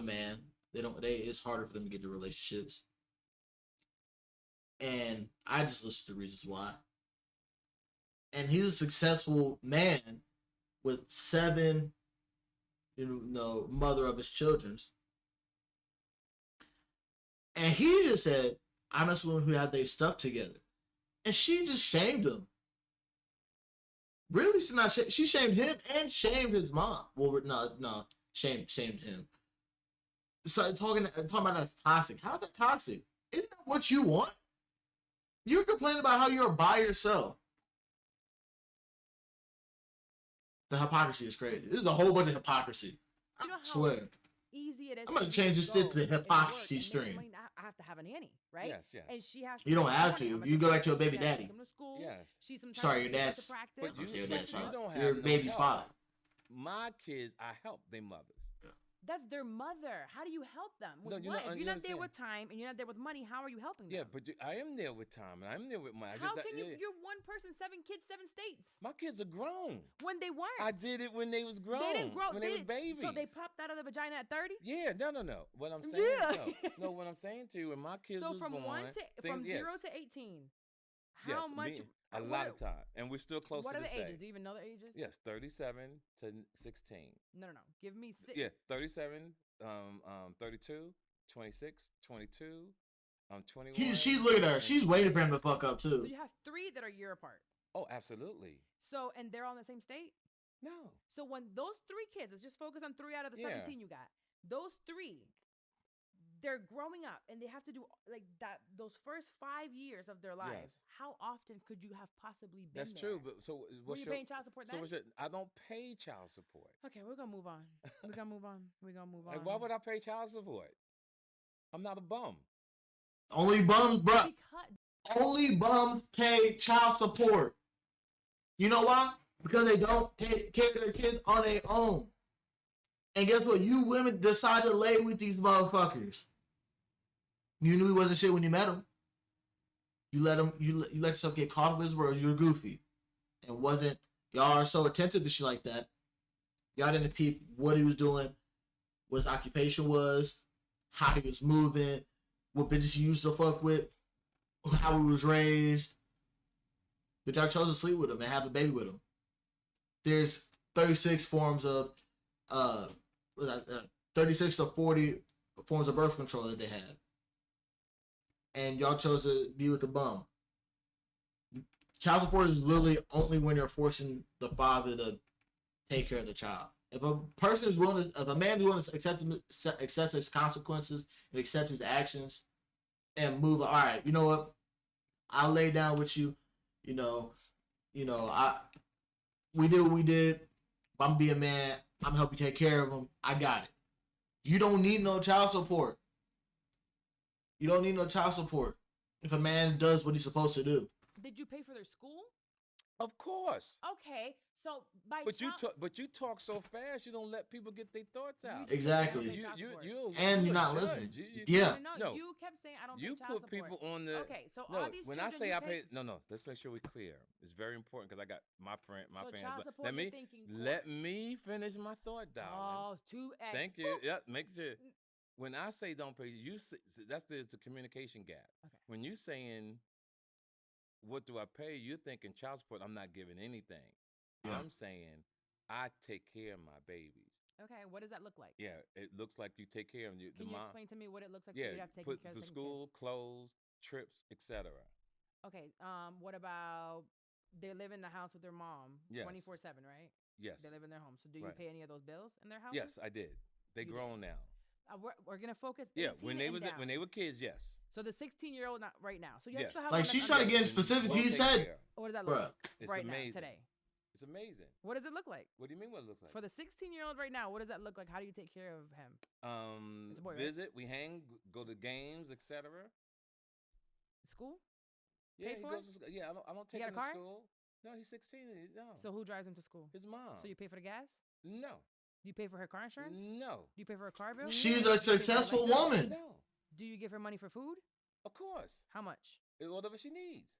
man. It's harder for them to get into relationships. And I just listed the reasons why. And he's a successful man with 7, mother of his children's. And he just said, I know someone who had their stuff together. And she just shamed him. Really? She shamed him and shamed his mom. Well, no, shamed him. So talking about that's toxic. How's that toxic? Isn't that what you want? You're complaining about how you're by yourself. The hypocrisy is crazy. This is a whole bunch of hypocrisy. I swear. Easy it is. I'm gonna change this shit to the hypocrisy stream. I have to have a nanny, right? Yes. And she has. You don't have to. You go back to your baby daddy. Come to school. Yes. She's sometimes Sorry, your dad's. to practice. But your dad's father. don't have your no baby's help. father. My kids, I help their mothers. That's their mother. How do you help them? No, With you what? know- If you you're not there understand. with time and you're not there with money, how are you helping Yeah, them? but I am there with time, and I'm there with my. How can you? You're one person, 7 kids, 7 states. My kids are grown. When they weren't. I did it when they was grown. They didn't grow. When they was babies. So they popped out of the vagina at 30. Yeah, no. What I'm saying, Yeah. no. What I'm saying to you, when my kids So was from born, 0 to 18, how yes, much? a lot of time, and we're still close What to are this the day. ages? Do you even know the ages? Yes, 37 to 16. No. Give me 6. Yeah, 37, 32, 26, 22, 21. She's looking at her. She's waiting for him to fuck up too. So you have 3 that are a year apart. Oh, absolutely. So and they're all in the same state. No. So when those 3 kids, let's just focus on 3 out of the Yeah. 17 you got. Those 3, they're growing up and they have to do like that. Those first 5 years of their lives. Yes. How often could you have possibly been That's there? true, but so Were what's you your, paying child support so then? what's your, I don't pay child support. Okay, we're gonna move on. We're gonna move on. We're gonna move on. Like, why would I pay child support? I'm not a bum. Only bums, bro. Because Only bums pay child support. You know why? Because they don't take care of their kids on their own. And guess what? You women decide to lay with these motherfuckers. You knew he wasn't shit when you met him. You let him. You let yourself get caught up in his world. You're goofy, and wasn't y'all are so attentive to shit like that. Y'all didn't peep what he was doing, what his occupation was, how he was moving, what bitches he used to fuck with, how he was raised. But y'all chose to sleep with him and have a baby with him. There's 36 forms of 36 to 40 forms of birth control that they have. And y'all chose to be with the bum. Child support is literally only when you're forcing the father to take care of the child. If a person is willing to, if a man is willing to accept his consequences and accept his actions and move, all right, you know what? I'll lay down with you. We did what we did. If I'm gonna be a man, I'm gonna help you take care of him. I got it. You don't need no child support. You don't need no child support if a man does what he's supposed to do. did you pay for their school? Of course. Okay, so by But you talk so fast, you don't let people get their thoughts out. Exactly. And you're not listening. Yeah. No. You kept saying I don't You pay child put support. people on the. Okay, so No, all these when I children say you I pay, no. Let's make sure we're clear. It's very important because I got my friend, my So fans. child support, Let me you're thinking let me finish my thought, darling. Oh, 2x. Thank you. Yeah, make sure. When I say don't pay, that's the communication gap. Okay. When you saying, what do I pay? You're thinking child support. I'm not giving anything. Yeah. I'm saying I take care of my babies. Okay, what does that look like? Yeah, it looks like you take care of them. Can you explain to me what it looks like Yeah, for you to have taken put care of the certain school, kids? clothes, trips, etc. Okay, what about they live in the house with their mom Yes. 24/7, right? Yes. They live in their home. So do you Right. pay any of those bills in their house? Yes, I did. They You did. grown now. We're gonna focus. Yeah, 18 when they and was down. when they were kids, yes. So the 16-year-old not right now. So you Yes. still have Like, one she's that's trying to under- get in specifics. Well He taken said, care of. What does that look Bruh. like It's right amazing. now today? It's amazing. What does it look like What do you mean? What it looks like? for the 16-year-old right now? What does that look like? How do you take care of him? It's a boy, right? Visit, we hang, go to games, etc. School? Yeah, Paid he for? goes to school. Yeah, I don't take got him a car? to school. No, he's 16. No. So who drives him to school? His mom. So you pay for the gas? No. Do you pay for her car insurance? No. Do you pay for her car bill? She's Do you a pay for her successful electric? woman. No. Do you give her money for food? Of course. How much? Whatever she needs.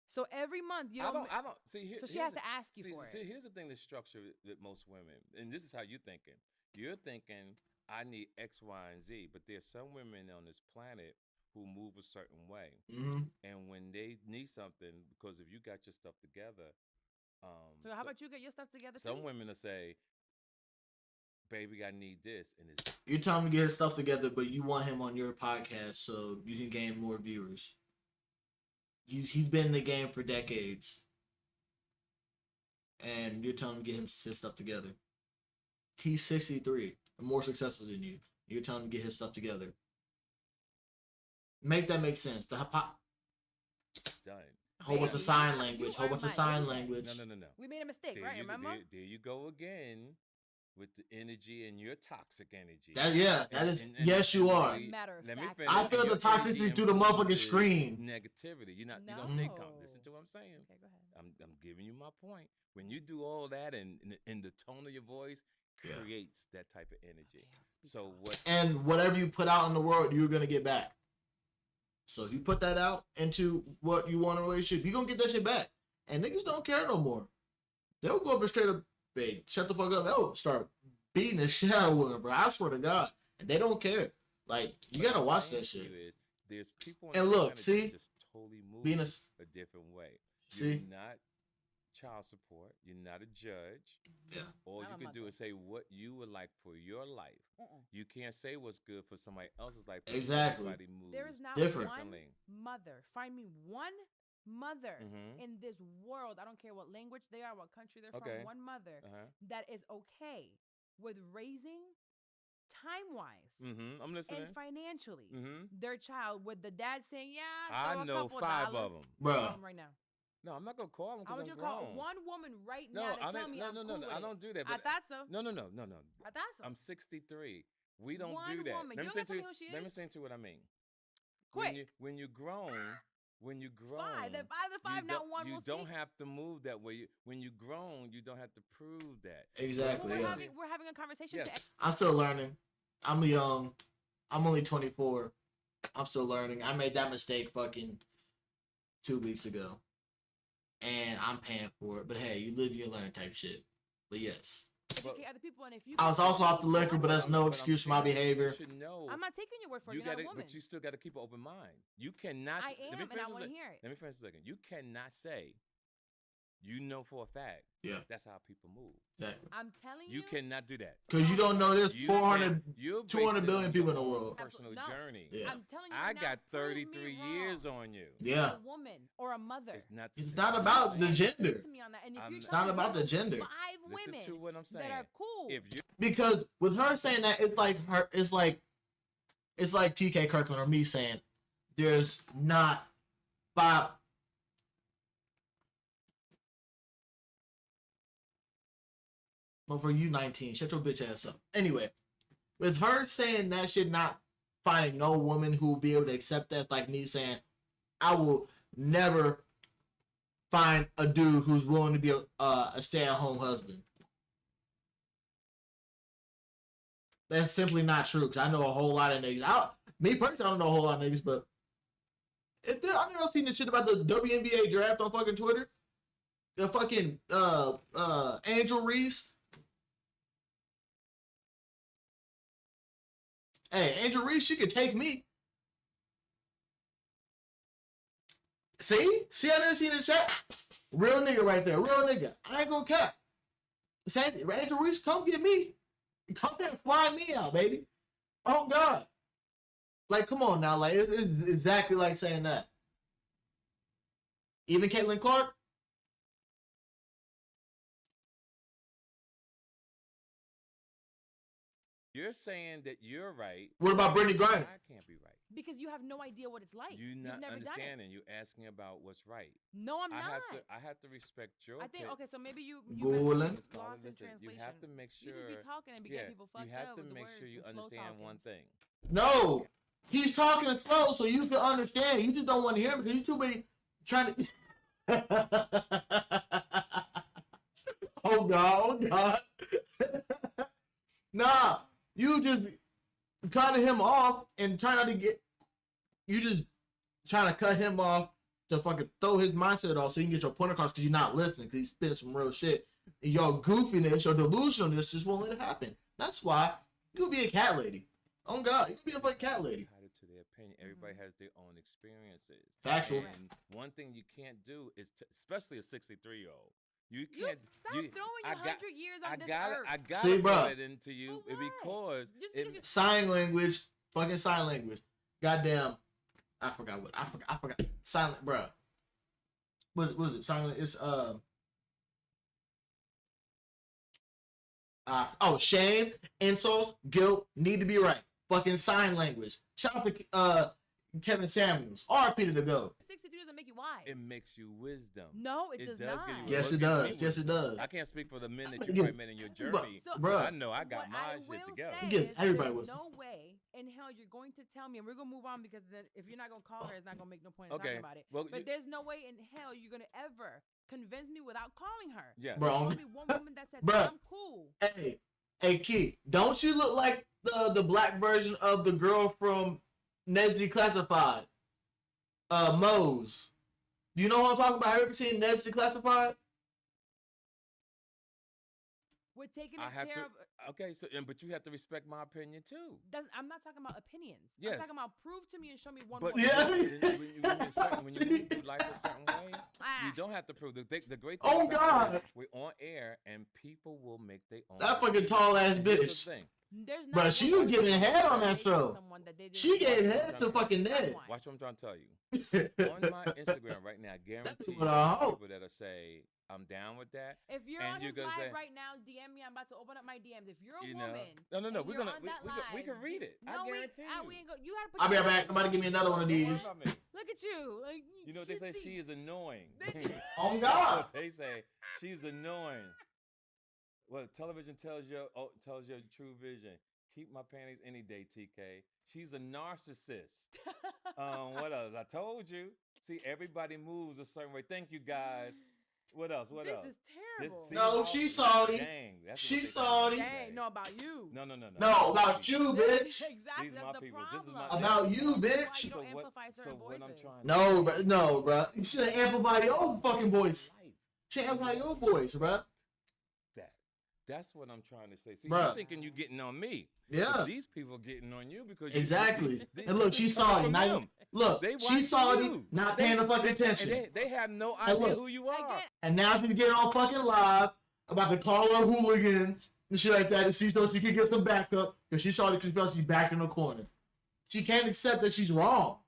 So every month you I don't. don't see here. So she has to ask you for See, it. here's the thing that's structured with most women, and this is how you're thinking. You're thinking I need X, Y, and Z, but there's some women on this planet who move a certain way, and when they need something, because if you got your stuff together, So how about you get your stuff together? some too? women will say, "Baby, I need this," and it's You're telling him to get his stuff together, but you want him on your podcast so you can gain more viewers. He's been in the game for decades. And you're telling him to get his stuff together. He's 63 and more successful than you. You're telling him to get his stuff together. Make that make sense. The done. whole bunch of Baby, sign you language. are Whole bunch of my sign infant. language. No. We made a mistake, right? Remember? There you go again with the energy and your toxic energy. That is. Yes, you are. Matter of Let me fact. finish. I feel And the your toxicity energy through the motherfucking influences screen. Negativity. You don't stay calm. No. Listen to what I'm saying. Okay, go ahead. I'm giving you my point. When you do all that and the tone of your voice creates that type of energy. Okay, I'll speak So soft. what? And whatever you put out in the world, you're gonna get back. So if you put that out into what you want in a relationship, you're gonna get that shit back. And niggas don't care no more. They'll go up and straight up, babe, shut the fuck up. They'll start beating the shit out of women, bro. I swear to God. And they don't care. Like, you what gotta I'm watch saying that to you shit. is, there's people And on look, this planet see? that just totally move Being a a different way. See? You're not child support. You're not a judge. Yeah. All Not you a can do mother. is say what you would like for your life. You can't say what's good for somebody else's life. because Exactly. everybody moves There is not Different. one differently. mother. Find me one mother Mhm. in this world. I don't care what language they are, what country they're Okay. from. One mother Uh-huh. that is okay with raising time-wise I'm listening. and financially Mm-hmm. their child, with the dad saying, "Yeah, I so a know couple 5 dollars." of them. Bruh. Call 'em right now. No, I'm not gonna call them I because want I'm you to call grown. one woman right No, now to I tell don't. me No, I'm no, cool no, with I it. don't do that. I But thought so. no. I thought so. I'm 63. We don't One do that. woman. You don't gotta tell me who she Let me is. explain to you what I mean. Quick. When you're grown, Five. Then 5 to 5, not one you will don't speak. have to move that way. When you're grown, you don't have to prove that. Exactly. We're Yeah. having a conversation. Yes. To I'm still learning. I'm young. I'm only 24. I'm still learning. I made that mistake fucking 2 weeks ago. And I'm paying for it. But hey, you live, you learn type shit. But yes. educate other people, and if you I was also off the liquor, but that's no But I'm excuse for my saying, behavior. You should know. I'm not taking your word for it. You You're not a gotta, woman. but you still got to keep an open mind. You cannot. I let me am, and finish I a want to sec- hear it. Let me finish a second. You cannot say, you know for a fact, Yeah. that's how people move. Exactly. I'm telling You you. cannot do that. Because you don't know there's You 400, can't- you're 200 basing it billion on people your in the own world. Personal No. journey. Yeah. I'm telling you. I now, got prove me 33 wrong. years on you. Yeah. A woman or a mother. It's not. It's not about the Listen gender. to me on that. And if I'm you're not- It's not about the gender. 5 Listen women to what I'm saying. that are cool. If you Because with her saying that, it's like TK Kirkland or me saying there's not 5. Well, for you 19, shut your bitch ass up. Anyway, with her saying that shit, not finding no woman who will be able to accept that, it's like me saying I will never find a dude who's willing to be a stay-at-home husband. That's simply not true, because I know a whole lot of niggas. Me personally, I don't know a whole lot of niggas, but I never seen this shit about the WNBA draft on fucking Twitter. The fucking Angel Reese. Hey, Angel Reese, she could take me. See? See, I didn't see in the chat? Real nigga right there. Real nigga. I ain't gonna cap. Same thing. Angel Reese, come get me. Come here and fly me out, baby. Oh, God. Like, come on now. Like, it's exactly like saying that. Even Caitlin Clark? you're saying that you're right. What about Brittany Griner? I can't be right. because you have no idea what it's like. You're You've not never done it. understanding. You're asking about what's right. No, I'm not. I have to respect your. I think opinion. okay, so maybe you Googling. missed lost in Listen, translation. you have to make sure. You just be talking and be getting people fucked you have up to with the make words sure you and slow understand talking. one thing. No. He's talking slow so you can understand. You just don't want to hear him because he's too busy trying to. Oh God, oh God. Nah, you just cutting him off and trying not to get. You just trying to cut him off to fucking throw his mindset off so you can get your point across because you're not listening because he's spitting some real shit. And your goofiness, your delusionalness just won't let it happen. That's why you'll be a cat lady. Oh God, you'll be a fucking cat lady. Entitled to their opinion. Everybody has their own experiences. Factual. And one thing you can't do is, especially a 63-year-old. You You can't stop throwing your 100 years on this earth. I got See, to bro. put it into you For what? because Just it, because Sign language, fucking sign language. Goddamn, I forgot what I forgot. Silent, bruh. What is it? Silent. It's shame, insults, guilt need to be right. Fucking sign language. Shout out to Kevin Samuels. RP to the go. 63 doesn't make you wise. it makes you wisdom. No, it does not. give you Yes, wisdom. it does. Gives me Yes, it wisdom. does. I can't speak for the men that Yeah. you probably met in your journey. So- but I Bruh. know I got What my I shit will together. say Yes, is everybody there's was. no way in hell you're going to tell me, and we're gonna move on because then if you're not gonna call her, it's not gonna make no point in Okay, talking about it. well, But you- there's no way in hell you're gonna ever convince me without calling her. Yeah. Bro. Show me one woman that says Bruh. I'm cool. Hey, Key, don't you look like the black version of the girl from Nesdy Classified? Mose. Do you know what I'm talking about? Have you ever seen Nesdy Classified? We're taking I have care to. of. Okay, so but you have to respect my opinion too. I'm not talking about opinions. Yes. I'm talking about prove to me and show me one But woman. Yeah. when you move through life a certain way, you don't have to prove the great thing. Oh, about it God. is we're on air and people will make their own. That fucking decisions. tall ass And here's the bitch. thing. There's Bruh, not she one was giving person head on that dating show. someone that they didn't She want gave to head date to fucking Ned. time-wise. Watch what I'm trying to tell you. On my Instagram right now, I guarantee you what I hope. people that'll say I'm down with that. If you're And on you're his gonna live say- right now, DM me. I'm about to open up my DMs. If you're a You know, woman, no, and we're you're gonna on that we live, can read it. No, I we guarantee you. ain't go, you gotta put I'll be your right back. hands Somebody on give me another one of Don't worry these. about me. Look at you. Like, You know what they can't say? see. She is annoying. Oh God. They say she's annoying. Well, television tells your true vision. Keep my panties any day, TK. She's a narcissist. What else? I told you. See, everybody moves a certain way. Thank you, guys. What else? What this else? is terrible. See, No, how- she Saudi. Dang, that's She what they Saudi. say. Dang, no, about you. No. No, about you, bitch. Exactly, These that's my the people. problem. This is my About you, This is why bitch. you don't So what- amplify certain so what I'm voices. trying to- No, bro. No, bro. You should amplify your fucking voice. Life. Should amplify your voice, bro. That's what I'm trying to say. See, Bruh. you're thinking you're getting on me. Yeah. But these people getting on you because you- Exactly. this And look, is she coming Saudi. from Now you, them. look, They she watching Saudi, you. not They- paying the fucking they- attention. They have no And idea look, who you are. Again, And now she's getting on fucking live about the Colorado hooligans and shit like that. And she so she can get some backup because she saw that she felt she's backed in the corner. She can't accept that she's wrong.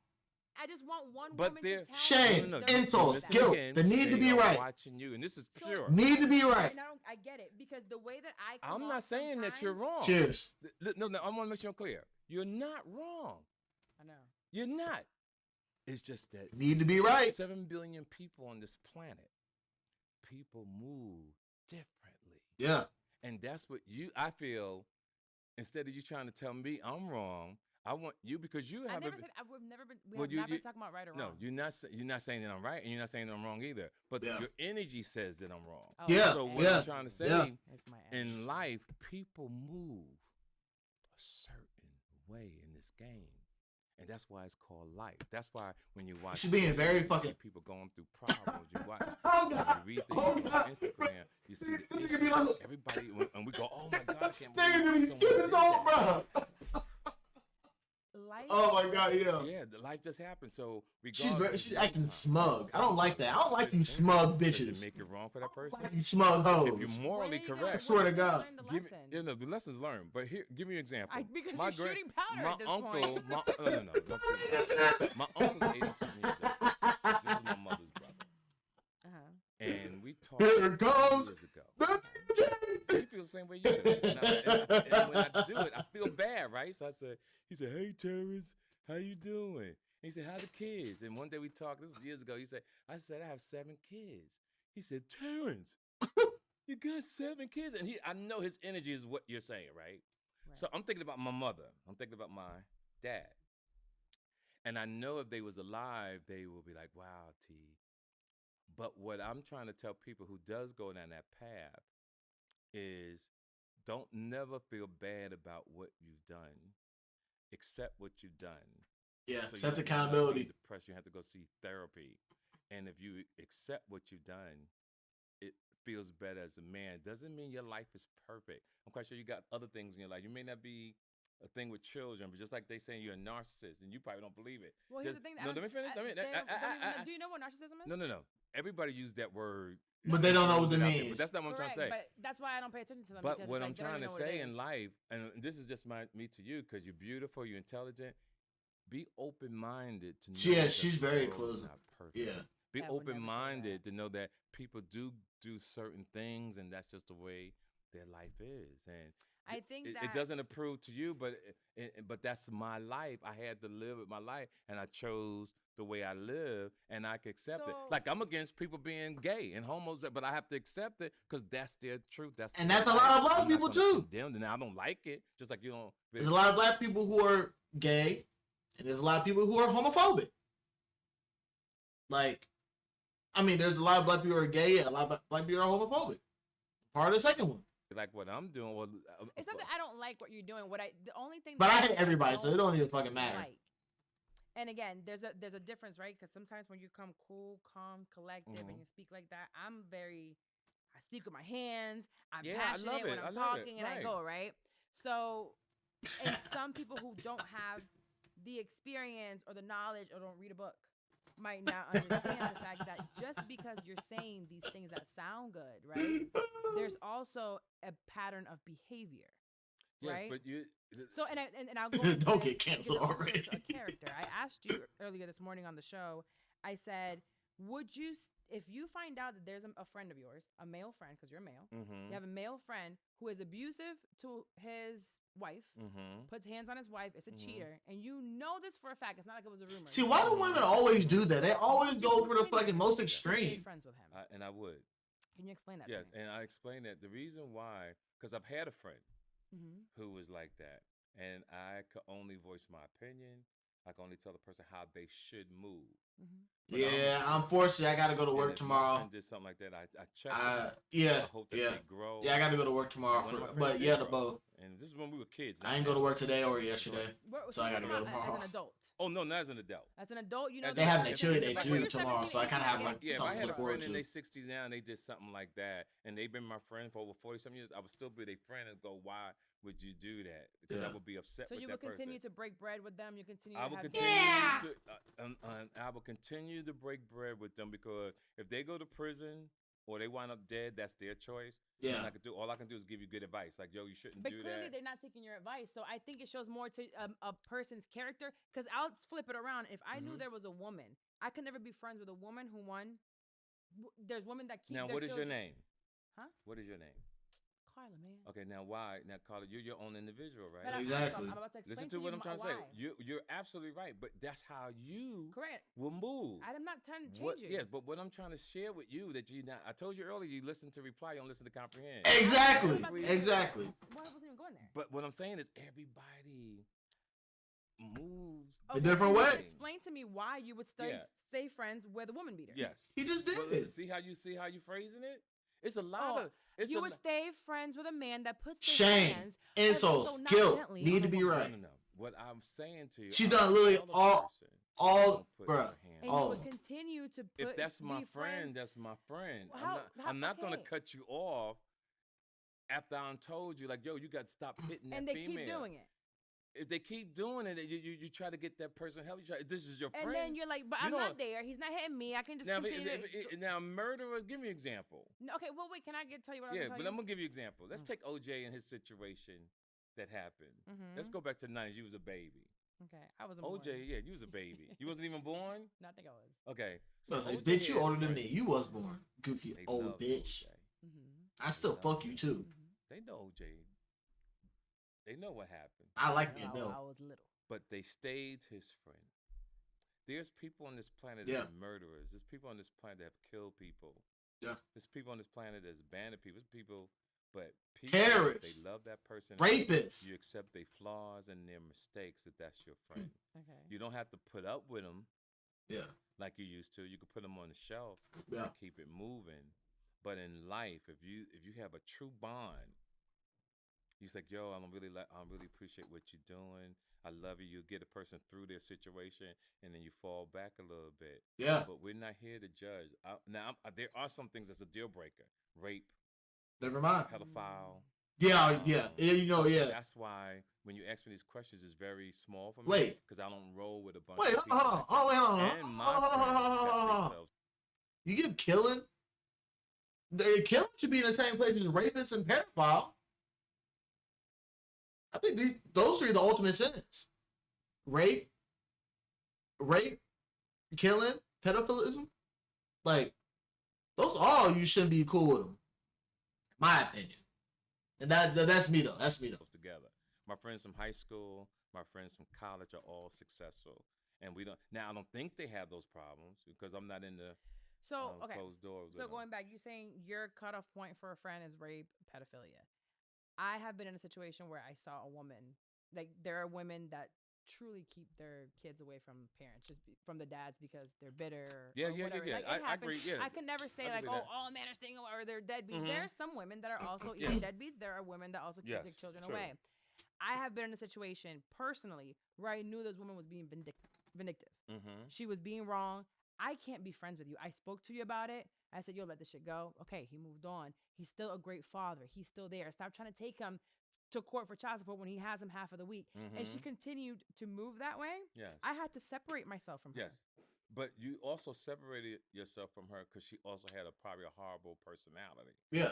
I just want one But woman they're- to tell Shame, me No, there was insults, that. guilt. Again, They need to be are right. Watching you, and this is So- pure. Need to be right. And I get it because the way that I come I'm not off saying that you're sometimes- wrong. Cheers. No, I want to make sure I'm clear. You're not wrong. I know. You're not. It's just that Need to be right. 7 billion people on this planet. People move differently. Yeah. And that's what I feel, instead of you trying to tell me I'm wrong, I want you because you I haven't never been- said we've never been. We Well, have you- not you- been talking about right or No, wrong. you're not saying that I'm right, and you're not saying that I'm wrong either. But Yeah. your energy says that I'm wrong. Oh, Yeah, So what yeah, I'm trying to say, yeah. That's my ex. in life, people move a certain way in this game. And that's why it's called life. That's why when you watch She's being very videos, you fucking- see people going through problems, you watch Oh, you God. read Oh, things God. on Instagram, you see the Nigga issues. be like- Everybody, and we go, oh my God, I can't Nigga, believe these someone kids did old, that." bro. Life. Oh my God, yeah. Yeah, the life just happened. So She's regardless, she's of acting time, smug. I don't like that. I don't like you does smug it bitches. make it wrong for that person? You smug hoes. If you're morally When are you gonna- correct, I swear to when are you God. gonna learn the give me, lesson? you know, the lessons learned. But here, give me an example. Because My you're great- shooting powder my at this uncle, point. no, don't shoot powder. My uncle's 87 years old. This is my mother's brother, Uh-huh. and we talked Here this it a couple goes. years ago. The He feels the same way you do. And when I do it, I feel bad, right? So he said, "Hey, Terrence, how you doing?" And he said, "How the kids?" And one day we talked. This was years ago. I said, "I have 7 kids." He said, "Terrence, you got 7 kids?" And I know his energy is what you're saying, right? So I'm thinking about my mother. I'm thinking about my dad. And I know if they was alive, they will be like, "Wow, T." But what I'm trying to tell people who does go down that path is don't never feel bad about what you've done. Accept what you've done. Yeah, So accept you don't accountability. be depressed. You have to go see therapy. And if you accept what you've done, it feels better as a man. Doesn't mean your life is perfect. I'm quite sure you got other things in your life. You may not be a thing with children, but just like they saying you're a narcissist, and you probably don't believe it. Well, here's the thing. No, let me finish. Do you know what narcissism is? No. Everybody use that word. But they don't know what it out there, means. But that's not what I'm trying to say. But that's why I don't pay attention to them. But because what it's I'm like, they don't trying to even know what say it in is. life, and this is just me to you, because you're beautiful, you're intelligent. Be open-minded to know Yeah, that she's the very world is close. not perfect. Yeah. Be I would never say open-minded to know that people do certain things, and that's just the way their life is. And I think it that doesn't approve to you, but that's my life. I had to live with my life, and I chose the way I live, and I can accept it. So- Like, I'm against people being gay and homos, but I have to accept it because that's their truth. That's And their that's a life. lot of black I'm not people, gonna too. condemn them. I don't like it, just like you don't. There's a lot of black people who are gay, and there's a lot of people who are homophobic. Like, I mean, there's a lot of black people who are gay, and a lot of black people are homophobic. Part of the second one. Like what I'm doing. Well, it's not that I don't like what you're doing. The only thing. But that I hate everybody, so it don't even fucking matter. like. And again, there's a difference, right? Because sometimes when you come cool, calm, collective, and you speak like that, I speak with my hands. I'm Yeah, I passionate love when it. I'm I love it. talking, and I Right. go right. So, and some people who don't have the experience or the knowledge or don't read a book might not understand the fact that just because you're saying these things that sound good, right? There's also a pattern of behavior. yes, right? but you. So and I'll go into Don't this get canceled because it also already. shows a character. I asked you earlier this morning on the show. I said, would you, if you find out that there's a friend of yours, a male friend, because you're a male, you have a male friend who is abusive to his wife, puts hands on his wife, is a cheater, and you know this for a fact. It's not like it was a rumor. See, why do women always do that? They always go for the fucking most Stay extreme. friends with him. And I would. Can you explain that? Yes, to me? and I explained that the reason why, because I've had a friend who was like that, and I could only voice my opinion. I can only tell the person how they should move. But Yeah, I'm- unfortunately, I gotta go to and work if my tomorrow. friend did something like that, I check them. Yeah, I hope that yeah. they grow. Yeah, I gotta go to work tomorrow. One of my friends But did yeah, the grow. both. And this is when we were kids. I not ain't go to now. work today or yesterday. So I gotta go As tomorrow. an adult. Oh no, not as an adult. As an adult, you know. They have their chili day like too when you're tomorrow, 17, so I kinda have 18, like Yeah, if I something to had a look forward friend in to. their 60s now and they did something like that, and they've been my friend for over 40-some years, I would still be their friend and go, why would you do that? Because I would be upset So with you that would continue person. to break bread with them. You continue. I to will have continue to I will continue to break bread with them because if they go to prison or they wind up dead, that's their choice. Yeah. And all I can do is give you good advice. Like, yo, you shouldn't But do clearly, that. they're not taking your advice. So I think it shows more to a person's character. Because I'll flip it around. If I knew there was a woman, I could never be friends with a woman who there's women that keep. Now, their what is your children. name? Huh? What is your name? Carla, man. Okay, now why? Now, Carla, you're your own individual, right? But Exactly. I'm about to explain Listen to what I'm trying to why. say. You're absolutely right, but that's how you Correct. will move. I'm not trying to change What, you. yes, but what I'm trying to share with you that you not. I told you earlier. You listen to reply. You don't listen to comprehend. Exactly. I'm about to say- Exactly. Well, I wasn't even going there. But what I'm saying is everybody moves A different can you way. Explain to me why you would stay friends with a woman beater. Yes. He just did Well, it. see how you phrasing it? It's a lot of. It's You a would stay friends with a man that puts their Shame, hands insults, so not guilt gently need on to a be woman. right. No. What I'm saying to you, She's I done would literally tell the all- person, all- don't put bruh, your hand And on you Oh. would continue to put. if that's my be friend, friends. that's my friend. Well, I'm not gonna okay. cut you off after I told you, like, yo, you got to stop hitting that And they female. keep doing it. If they keep doing it, you try to get that person help. You try. This is your And friend. then you're like, but You I'm know- not there. He's not hitting me. I can just now, continue. now, murderers. Give me an example. No, okay, well, wait. Can I tell you what I was Yeah, going to but tell I'm you? gonna give you an example. Let's take OJ and his situation that happened. Let's go back to the 90s. You was a baby. Okay, I wasn't OJ, born. yeah, you was a baby. You wasn't even born. No, I think I was. Okay, So I say, OJ bitch, you had older than friends. me. You was born. Goofy They old love bitch. OJ. Mm-hmm. I still love fuck you OJ. too. They know OJ. They know what happened, I like I you, Bill. was little. but they stayed his friend. There's people on this planet Yeah. that are murderers. There's people on this planet that have killed people. Yeah. There's people on this planet that's abandoned people. There's people, but people, Terrorists. they love that person. Rapists. You accept their flaws and their mistakes. That's your friend. Okay. You don't have to put up with them. Yeah. like you used to. You could put them on the shelf Yeah. and keep it moving. But in life, if you have a true bond, he's like, yo, I really appreciate what you're doing. I love you. You get a person through their situation, and then you fall back a little bit. Yeah. But we're not here to judge. There are some things that's a deal breaker: rape, Never mind. pedophile. Yeah. Yeah. That's why when you ask me these questions, it's very small for me. Wait. Because I don't roll with a bunch Wait, of people. hold on. like that. Hold on. And my friends got themselves. You give killing? The killing should be in the same place as rapist and pedophile. I think those three are the ultimate sins: rape, killing, pedophilism. Like those all you shouldn't be cool with them. My opinion. And that's me though. That's me though. Together. My friends from high school, my friends from college are all successful. And we don't now I don't think they have those problems because I'm not in the closed doors. So going back, you're saying your cutoff point for a friend is rape, pedophilia. I have been in a situation where I saw a woman, like there are women that truly keep their kids away from parents, from the dads because they're bitter. Yeah. Like, I agree. Yeah. I could never say like, that. all men are staying away or they're deadbeats. Mhm. There are some women that are also Yeah. even deadbeats. There are women that also keep their children true. away. I have been in a situation personally where I knew this woman was being vindictive. Mm-hmm. She was being wrong. I can't be friends with you. I spoke to you about it. I said, yo, let this shit go. Okay, he moved on. He's still a great father. He's still there. Stop trying to take him to court for child support when he has him half of the week. Mm-hmm. And she continued to move that way. Yes. I had to separate myself from her. Yes. But you also separated yourself from her because she also had probably a horrible personality. Yeah.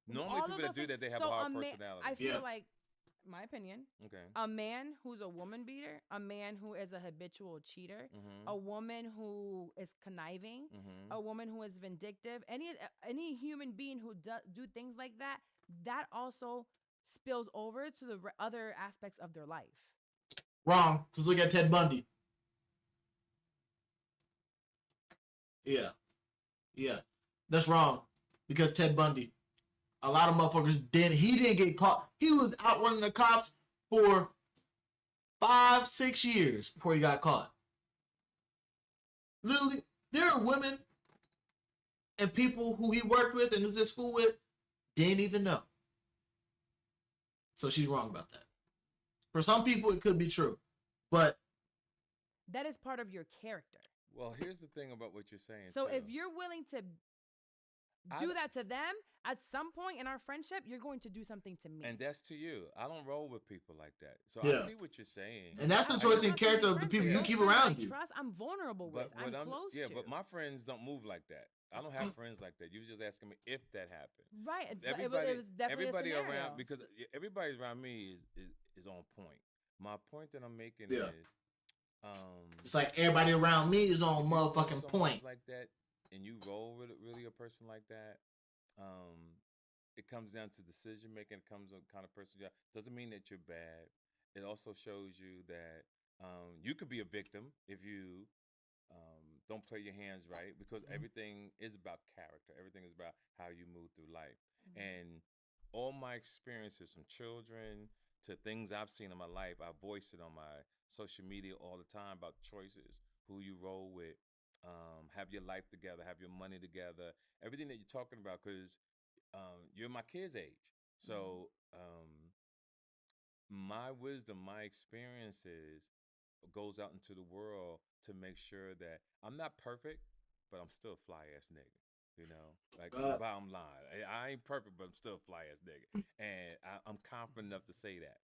Normally, All of people those that do things- that, they have so a horrible ma- personality. I feel Yeah. like, my opinion, Okay. a man who's a woman beater, a man who is a habitual cheater, Mm-hmm. a woman who is conniving, Mm-hmm. a woman who is vindictive, any human being who do things like that, that also spills over to the other aspects of their life. Wrong. Just look at Ted Bundy. Yeah. That's wrong. Because Ted Bundy, a lot of motherfuckers he didn't get caught. He was out running the cops for 5-6 years before he got caught. Literally, there are women and people who he worked with and was at school with didn't even know. So she's wrong about that. For some people, it could be true, but That is part of your character. Well, here's the thing about what you're saying. So too. if you're willing to do that to them, at some point in our friendship, you're going to do something to me. And that's to you. I don't roll with people like that. So Yeah. I see what you're saying. and that's the I choice don't in have to be character of the friends people with you those keep friends around I you. trust, I'm vulnerable with. But I'm close to. but my friends don't move like that. I don't have friends like that. You was just asking me if that happened. Right. It Everybody, was definitely everybody a scenario. around because everybody around me is on point. My point that I'm making Yeah. is, It's like everybody around me is on if you know motherfucking someone point. like that, and you roll with really a person like that. It comes down to decision making. It comes on kind of person you are. Doesn't mean that you're bad. It also shows you that you could be a victim if you don't play your hands right, because everything is about character. Everything is about how you move through life. And all my experiences, from children to things I've seen in my life, I voice it on my social media all the time about choices, who you roll with, have your life together, have your money together, everything that you're talking about, because you're my kid's age. So my wisdom, my experiences goes out into the world to make sure that I'm not perfect, but I'm still a fly ass nigga. You know, like the bottom line. I ain't perfect, but I'm still a fly ass nigga. And I'm confident enough to say that.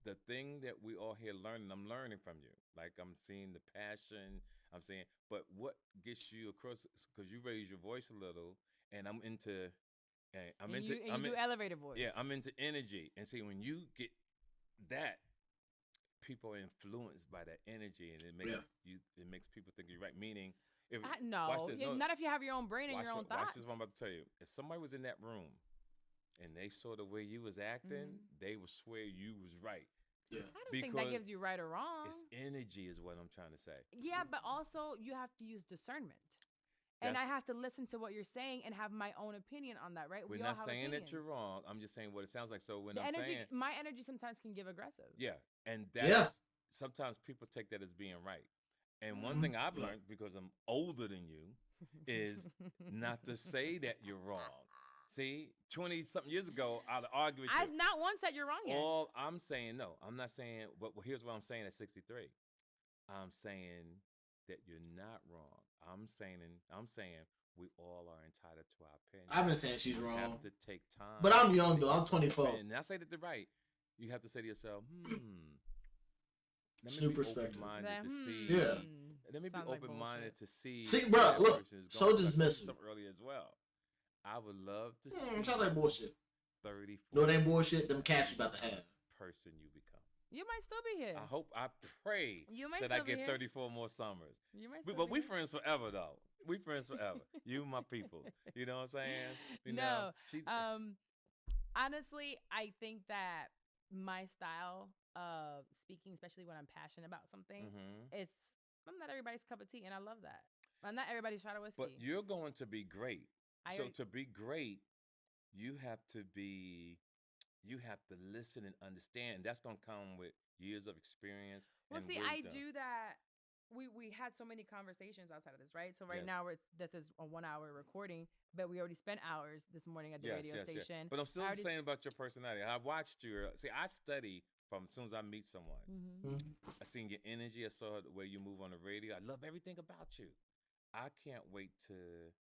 The thing that we all here learning, I'm learning from you. Like I'm seeing the passion, I'm saying, but what gets you across, because you raise your voice a little, and I'm into elevator voice. Yeah, I'm into energy. And see, when you get that, people are influenced by that energy, and it makes people think you're right. Meaning, not if you have your own brain and your own thoughts. Watch this. What I'm about to tell you. If somebody was in that room and they saw the way you was acting, they would swear you was right. Yeah. I don't think that gives you right or wrong. It's energy, is what I'm trying to say. Yeah, but also you have to use discernment. And I have to listen to what you're saying and have my own opinion on that, right? We're not saying that you're wrong. I'm just saying what it sounds like. So when I'm saying my energy sometimes can give aggressive. Yeah, and that's sometimes people take that as being right. And one thing I've learned, because I'm older than you, is not to say that you're wrong. See, 20-something years ago, I'd argue with you. I've not once said you're wrong here. All I'm saying, no, I'm not saying, well, here's what I'm saying at 63. I'm saying that you're not wrong. I'm saying we all are entitled to our opinion. I've been saying she's you wrong. have to take time. But I'm young, though. I'm 24. And I say that they're right. You have to say to yourself, let me New be perspective. open-minded to see. Yeah. Let me be Sounds like open-minded to see. See, bro, that look, person is so going. I said dismissive. something earlier as well. I would love to see. Sounds like bullshit. 34. No, it ain't bullshit. Them cats you about to have. Person you become. You might still be here. I pray You might that I still be get here. 34 more summers. You might But still be we here. friends forever, though. We friends forever. You, my people. You know what I'm saying? You know, Honestly, I think that my style of speaking, especially when I'm passionate about something, I'm not everybody's cup of tea, and I love that. I'm not everybody's shot of whiskey. But you're going to be great. I So already- to be great, you have to listen and understand. That's going to come with years of experience. Well, and see, wisdom. I do that. We had so many conversations outside of this, right? So right Yes. now this is a 1 hour recording, but we already spent hours this morning at the radio station. But I'm still I already- saying about your personality. I watched you. See, I study from as soon as I meet someone. I seen your energy. I saw the way you move on the radio. I love everything about you. I can't wait to,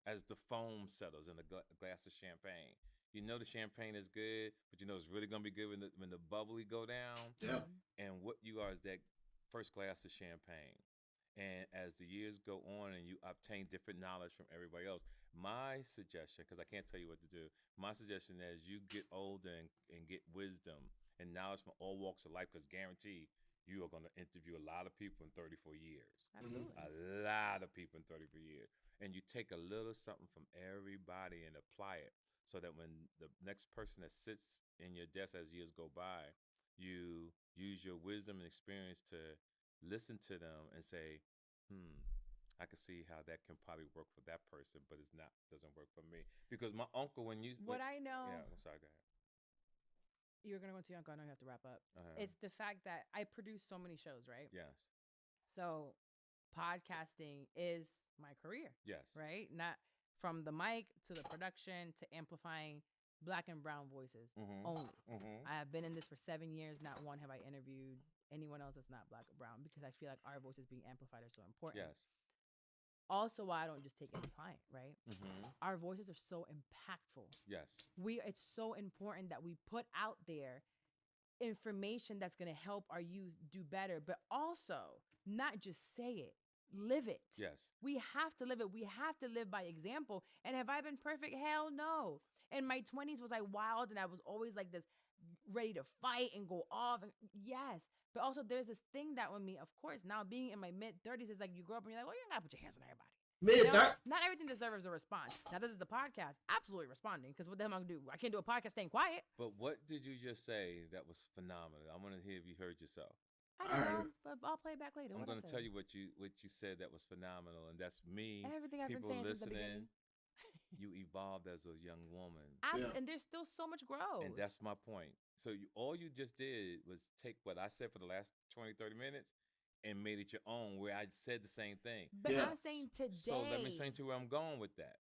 as the foam settles in a glass of champagne. You know the champagne is good, but you know it's really gonna be good when the bubbly go down. Yeah. And what you are is that first glass of champagne. And as the years go on and you obtain different knowledge from everybody else, my suggestion, because I can't tell you what to do, my suggestion as you get older and get wisdom and knowledge from all walks of life, because guarantee you are going to interview a lot of people in 34 years. Absolutely. A lot of people in 34 years. And you take a little something from everybody and apply it so that when the next person that sits in your desk as years go by, you use your wisdom and experience to listen to them and say, I can see how that can probably work for that person, but doesn't work for me. Because my uncle, I know. Yeah, I'm sorry, go ahead. You're going to go into your uncle. I know you have to wrap up. Uh-huh. It's the fact that I produce so many shows, right? Yes. So podcasting is my career. Yes. Right? Not from the mic to the production to amplifying Black and brown voices only. I have been in this for 7 years. Not one have I interviewed anyone else that's not Black or brown, because I feel like our voices being amplified are so important. Yes. Also, why I don't just take any client, right? Our voices are so impactful. Yes. It's so important that we put out there information that's going to help our youth do better, but also not just say it, live it. Yes. We have to live it. We have to live by example. And have I been perfect? Hell no. In my 20s, was I wild and I was always like this, ready to fight and go off? And yes. But also there's this thing that with me, of course, now being in my mid-30s, is like you grow up and you're like, well, you gotta put your hands on everybody. Not everything deserves a response. Now, this is the podcast. Absolutely responding, because what the hell am I going to do? I can't do a podcast staying quiet. But what did you just say that was phenomenal? I want to hear if you heard yourself. I don't know, but I'll play it back later. I'm What'd I going to say? tell you what you said that was phenomenal, and that's me. Everything I've been people saying since the listening. beginning. You evolved as a young woman. And there's still so much growth. And that's my point. So all you just did was take what I said for the last 20, 30 minutes and made it your own, where I said the same thing. But I'm saying today. So let me explain to you where I'm going with that.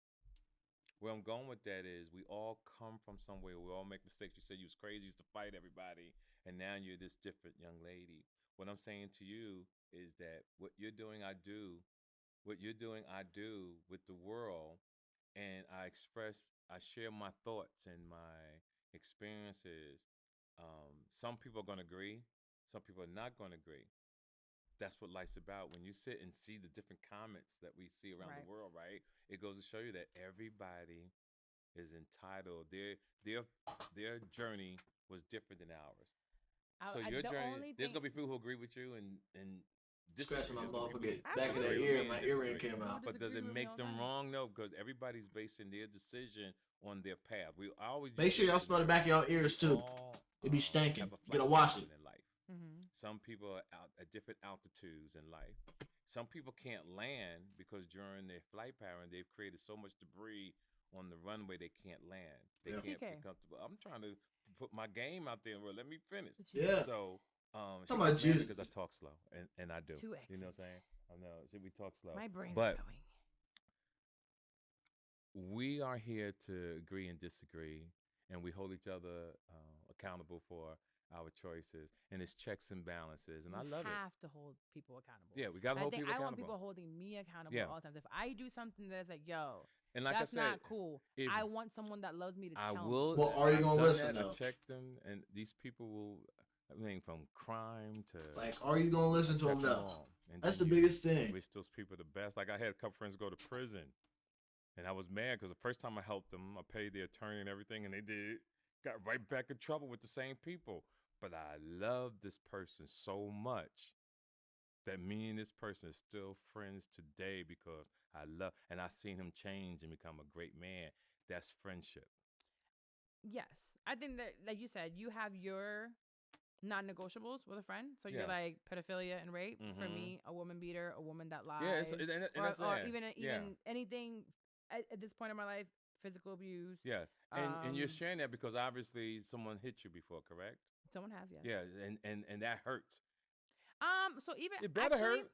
Where I'm going with that is we all come from somewhere. We all make mistakes. You said you was crazy, you used to fight everybody, and now you're this different young lady. What I'm saying to you is that what you're doing, I do. What you're doing, I do with the world. And I share my thoughts and my experiences. Some people are going to agree. Some people are not going to agree. That's what life's about. When you sit and see the different comments that we see around the world, right? It goes to show you that everybody is entitled. Their journey was different than ours. So your journey, there's going to be people who agree with you and scratching my motherfucker Absolutely. back of their ear, my earring came out. But does it disagree with me make all them the time. wrong? No, because everybody's basing their decision on their path. We always Make sure y'all smell the back of y'all ears too. It be stinking. Gotta wash it. In life. Some people are out at different altitudes in life. Some people can't land because during their flight pattern they've created so much debris on the runway they can't land. They Yeah. can't be TK. comfortable. I'm trying to put my game out there. Well, let me finish. Yeah. So, she Talking about gets mad Jesus. because I talk slow, and I do. Too You know what I'm exit. saying? I know. Should we talk slow? My brain's But going. we are here to agree and disagree, and we hold each other accountable for our choices, and it's checks and balances, and I love You it. have to hold people accountable. Yeah, we gotta I hold think people I want accountable. people holding me accountable Yeah. at all times. If I do something that's like, yo, And like that's I said, not cool. if I want someone that loves me to I tell will. me. Well, are you I've gonna done listen, that, I though? check them, and these people will. I mean, from crime to Like, are you gonna listen to check him them now? all. And That's then the you biggest thing. wish those people the best. Like I had a couple friends go to prison, and I was mad because the first time I helped them, I paid the attorney and everything, and they got right back in trouble with the same people. But I love this person so much that me and this person is still friends today because I love, and I seen him change and become a great man. That's friendship. Yes. I think that, like you said, you have your non-negotiables with a friend. So you're Yes. like pedophilia and rape. For Mhm. me, a woman beater, a woman that lies. Yeah, and that's or it. even Yeah. anything at this point in my life, physical abuse. Yeah, and you're Um, sharing that because obviously someone hit you before, correct? Someone has, yes. Yeah, and that hurts. So even It better actually, hurt.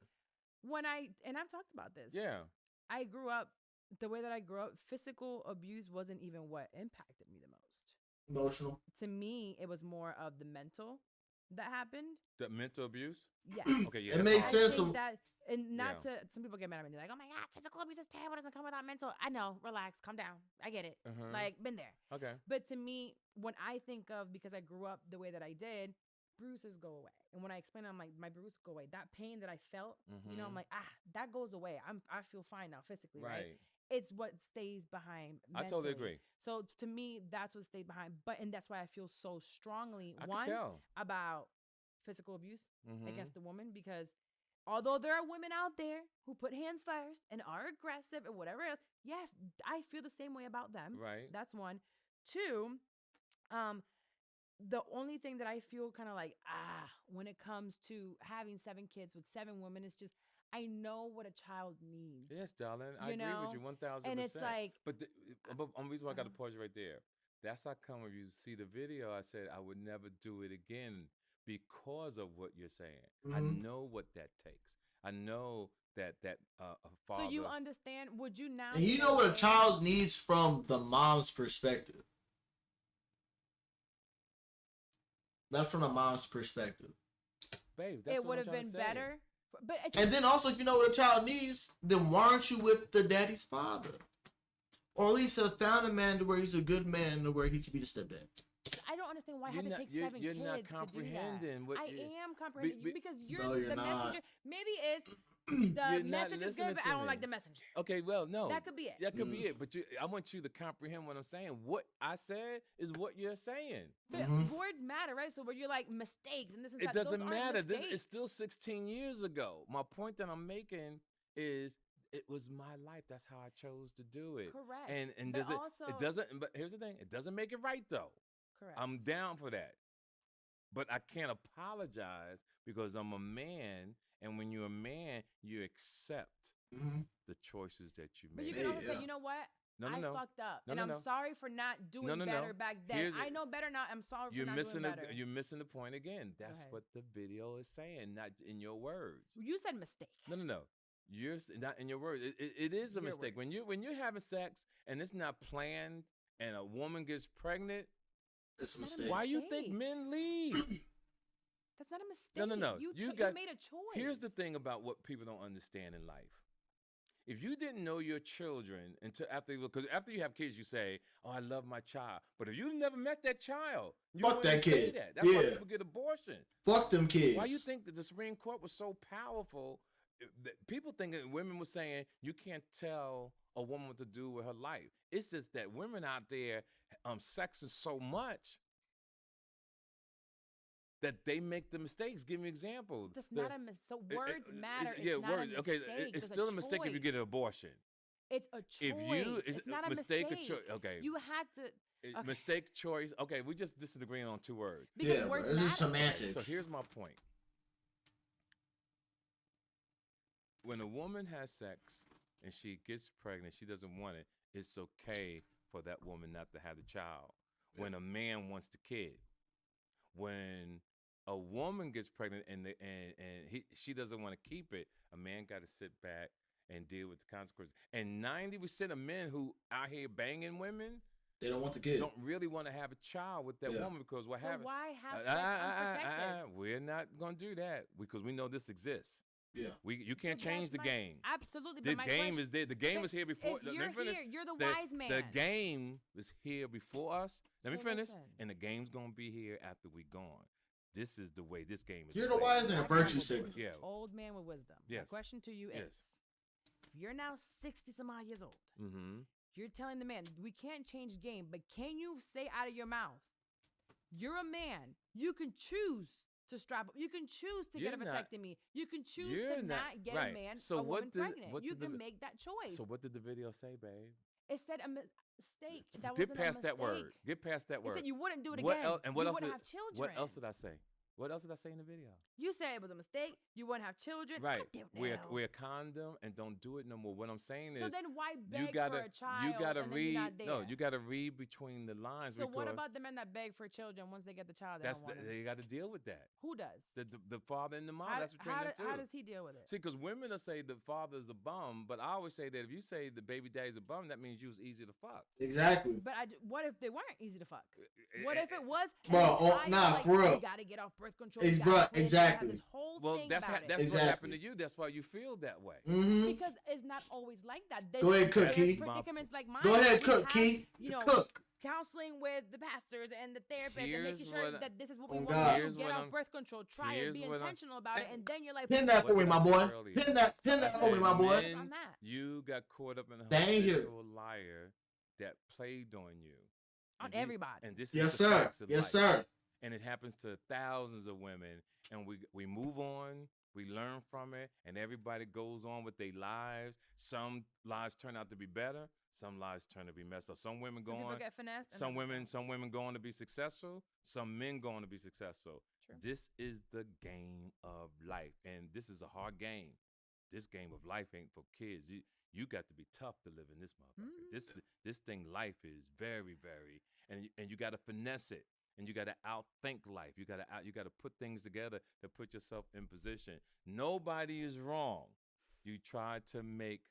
when I've talked about this. Yeah, I grew up the way that I grew up. Physical abuse wasn't even what impacted me the most. Emotional. To me, it was more of the mental that happened. the mental abuse. Yes. Okay, yeah, It that's makes hard. sense. I think of- that, and not Yeah. to, some people get mad at me. They're like, oh my God, physical abuse is terrible. It doesn't come without mental. I know. Relax. Calm down. I get it. Uh-huh. Like, been there. Okay. But to me, when I think of, because I grew up the way that I did, bruises go away. And when I explain, I'm like, my bruises go away. That pain that I felt, you know, I'm Mhm. like, that goes away. I feel fine now physically, right? Right. It's what stays behind. I totally mentally. agree. So to me, that's what stayed behind. And that's why I feel so strongly, I one, can tell. about physical abuse Mhm. against the woman, because although there are women out there who put hands first and are aggressive and whatever else, yes, I feel the same way about them. Right. That's one. Two, the only thing that I feel kind of like, when it comes to having 7 kids with 7 women, is just, I know what a child needs. Yes, darling. I You agree with you know? 1,000%. And it's like, but the reason why I got to Uh-huh. pause you right there. That's how come when you see the video, I said I would never do it again because of what you're saying. I Mhm. know what that takes. I know that a father. so you understand, would you now And you know what a say- child needs from the mom's perspective. That's from the mom's perspective. Babe, that's it what would I'm have trying been to say. better? But it's, And then also, if you know what a child needs, then why aren't you with the daddy's father? Or at least have found a man to where he's a good man to where he could be the stepdad. I don't understand why I You're have to not- take you're- 7 you're kids not to do that. comprehending what I you- am comprehending be- because you're No, you're the not. messenger. Maybe it's the You're not message is listening good, but to I don't me. like the messenger. Okay, well, no. That could be it. That could be it. But I want you to comprehend what I'm saying. What I said is what you're saying. But Mhm. words matter, right? So where you're like mistakes and this and It that, doesn't those aren't matter. This mistakes. it's still 16 years ago. My point that I'm making is it was my life. That's how I chose to do it. Correct. And But does it also- doesn't, but here's the thing, it doesn't make it right though. correct. I'm down for that. But I can't apologize because I'm a man, and when you're a man, you accept Mhm. the choices that you But you made. can also Yeah. say, you know what? No, I no. fucked up, No, and no, I'm no. sorry for not doing No, no, better no. back then. Here's I it. know better now. I'm sorry You're for not missing doing better. you're missing the point again. That's ahead. what the video is saying, not in your words. You said mistake. No. Not in your words. It is a Your mistake words. when you're having sex and it's not planned and a woman gets pregnant. It's a Not a mistake. Why you think Mistake. men leave? That's not a mistake. No. You You made a choice. Here's the thing about what people don't understand in life. If you didn't know your children until because after you have kids, you say, "Oh, I love my child." But if you never met that child, you Fuck that wouldn't say kid. that. That's why Yeah. people get abortion. Fuck them kids. Why you think that the Supreme Court was so powerful? People think that women were saying you can't tell a woman what to do with her life. It's just that women out there sexing so much that they make the mistakes. Give me an example. That's not a mistake. So words matter. It's not a mistake. Okay, it's There's still a mistake if you get an choice. abortion. It's a choice. If you it's not a mistake mistake. or choice. Okay. You had to. Okay. Mistake, choice. Okay, we just disagreeing on 2 words. Because Yeah, bro, words it's just matter. semantics. So here's my point. When a woman has sex and she gets pregnant, she doesn't want it, it's okay for that woman not to have the child. When a man wants the kid, when a woman gets pregnant and she doesn't want to keep it, a man got to sit back and deal with the consequences. And 90% of men who out here banging women, they don't want the kid. Don't really want to have a child with that woman because what happens? So why have sex unprotected? We're not gonna do that because we know this exists. Yeah, you can't change the game. Absolutely, the game is there. The game is here before. If you're here, you're the wise man. The game is here before us. Let me finish, listen. and the game's gonna be here after we gone. This is the way this game is. You're the wise man, virtue signature. Yeah, old man with wisdom. Yes. My question to you is: if you're now 60 some odd years old, you're telling the man we can't change the game, but can you say out of your mouth, you're a man, you can choose to strap up, you can choose to get a vasectomy, you can choose to not get a man, a woman pregnant. You can make that choice. So what did the video say, babe? It said a mistake. That Get wasn't past a that mistake. word. Get past that word. It said you wouldn't do it What again. else, and what you else wouldn't did, have children. What else did I say? What else did I say in the video? You said it was a mistake. You wouldn't have children. Right. We're We're condom and don't do it no more. What I'm saying is, so then why beg for a child? You gotta and read. Then you're not there? No, you gotta read between the lines. So what about the men that beg for children once they get the child? They got to deal with that. Who does? The father and the mom. That's between them two. How does he deal with it? See, because women will say the father's a bum, but I always say that if you say the baby daddy's a bum, that means you was easy to fuck. Exactly. But what if they weren't easy to fuck? What if it was? Bro, for real. You gotta get off birth control. Exactly. Well, that's exactly. what happened to you. That's why you feel that way. Because it's not always like that. Go ahead, Cook Key. Predicaments like mine. Go ahead, Cook Key. Cook. Counseling with the pastors and the therapists and making sure that this is what we want to do. Get off birth control. Try it. Be intentional about it. And then you're like, pin that for me, my boy. Pin that for me, my boy. You got caught up in a habitual liar that played on you. On everybody. And this yes, is the facts of life. sir. And it happens to thousands of women. And we move on. We learn from it, and everybody goes on with their lives. Some lives turn out to be better. Some lives turn to be messed up. Some women go on. People get finessed. Some women go on to be successful. Some men go on to be successful. True. This is the game of life, and this is a hard game. This game of life ain't for kids. You got to be tough to live in this motherfucker. This thing, life is very, very, and you got to finesse it. And you got to outthink life. You got to put things together to put yourself in position. Nobody is wrong. You try to make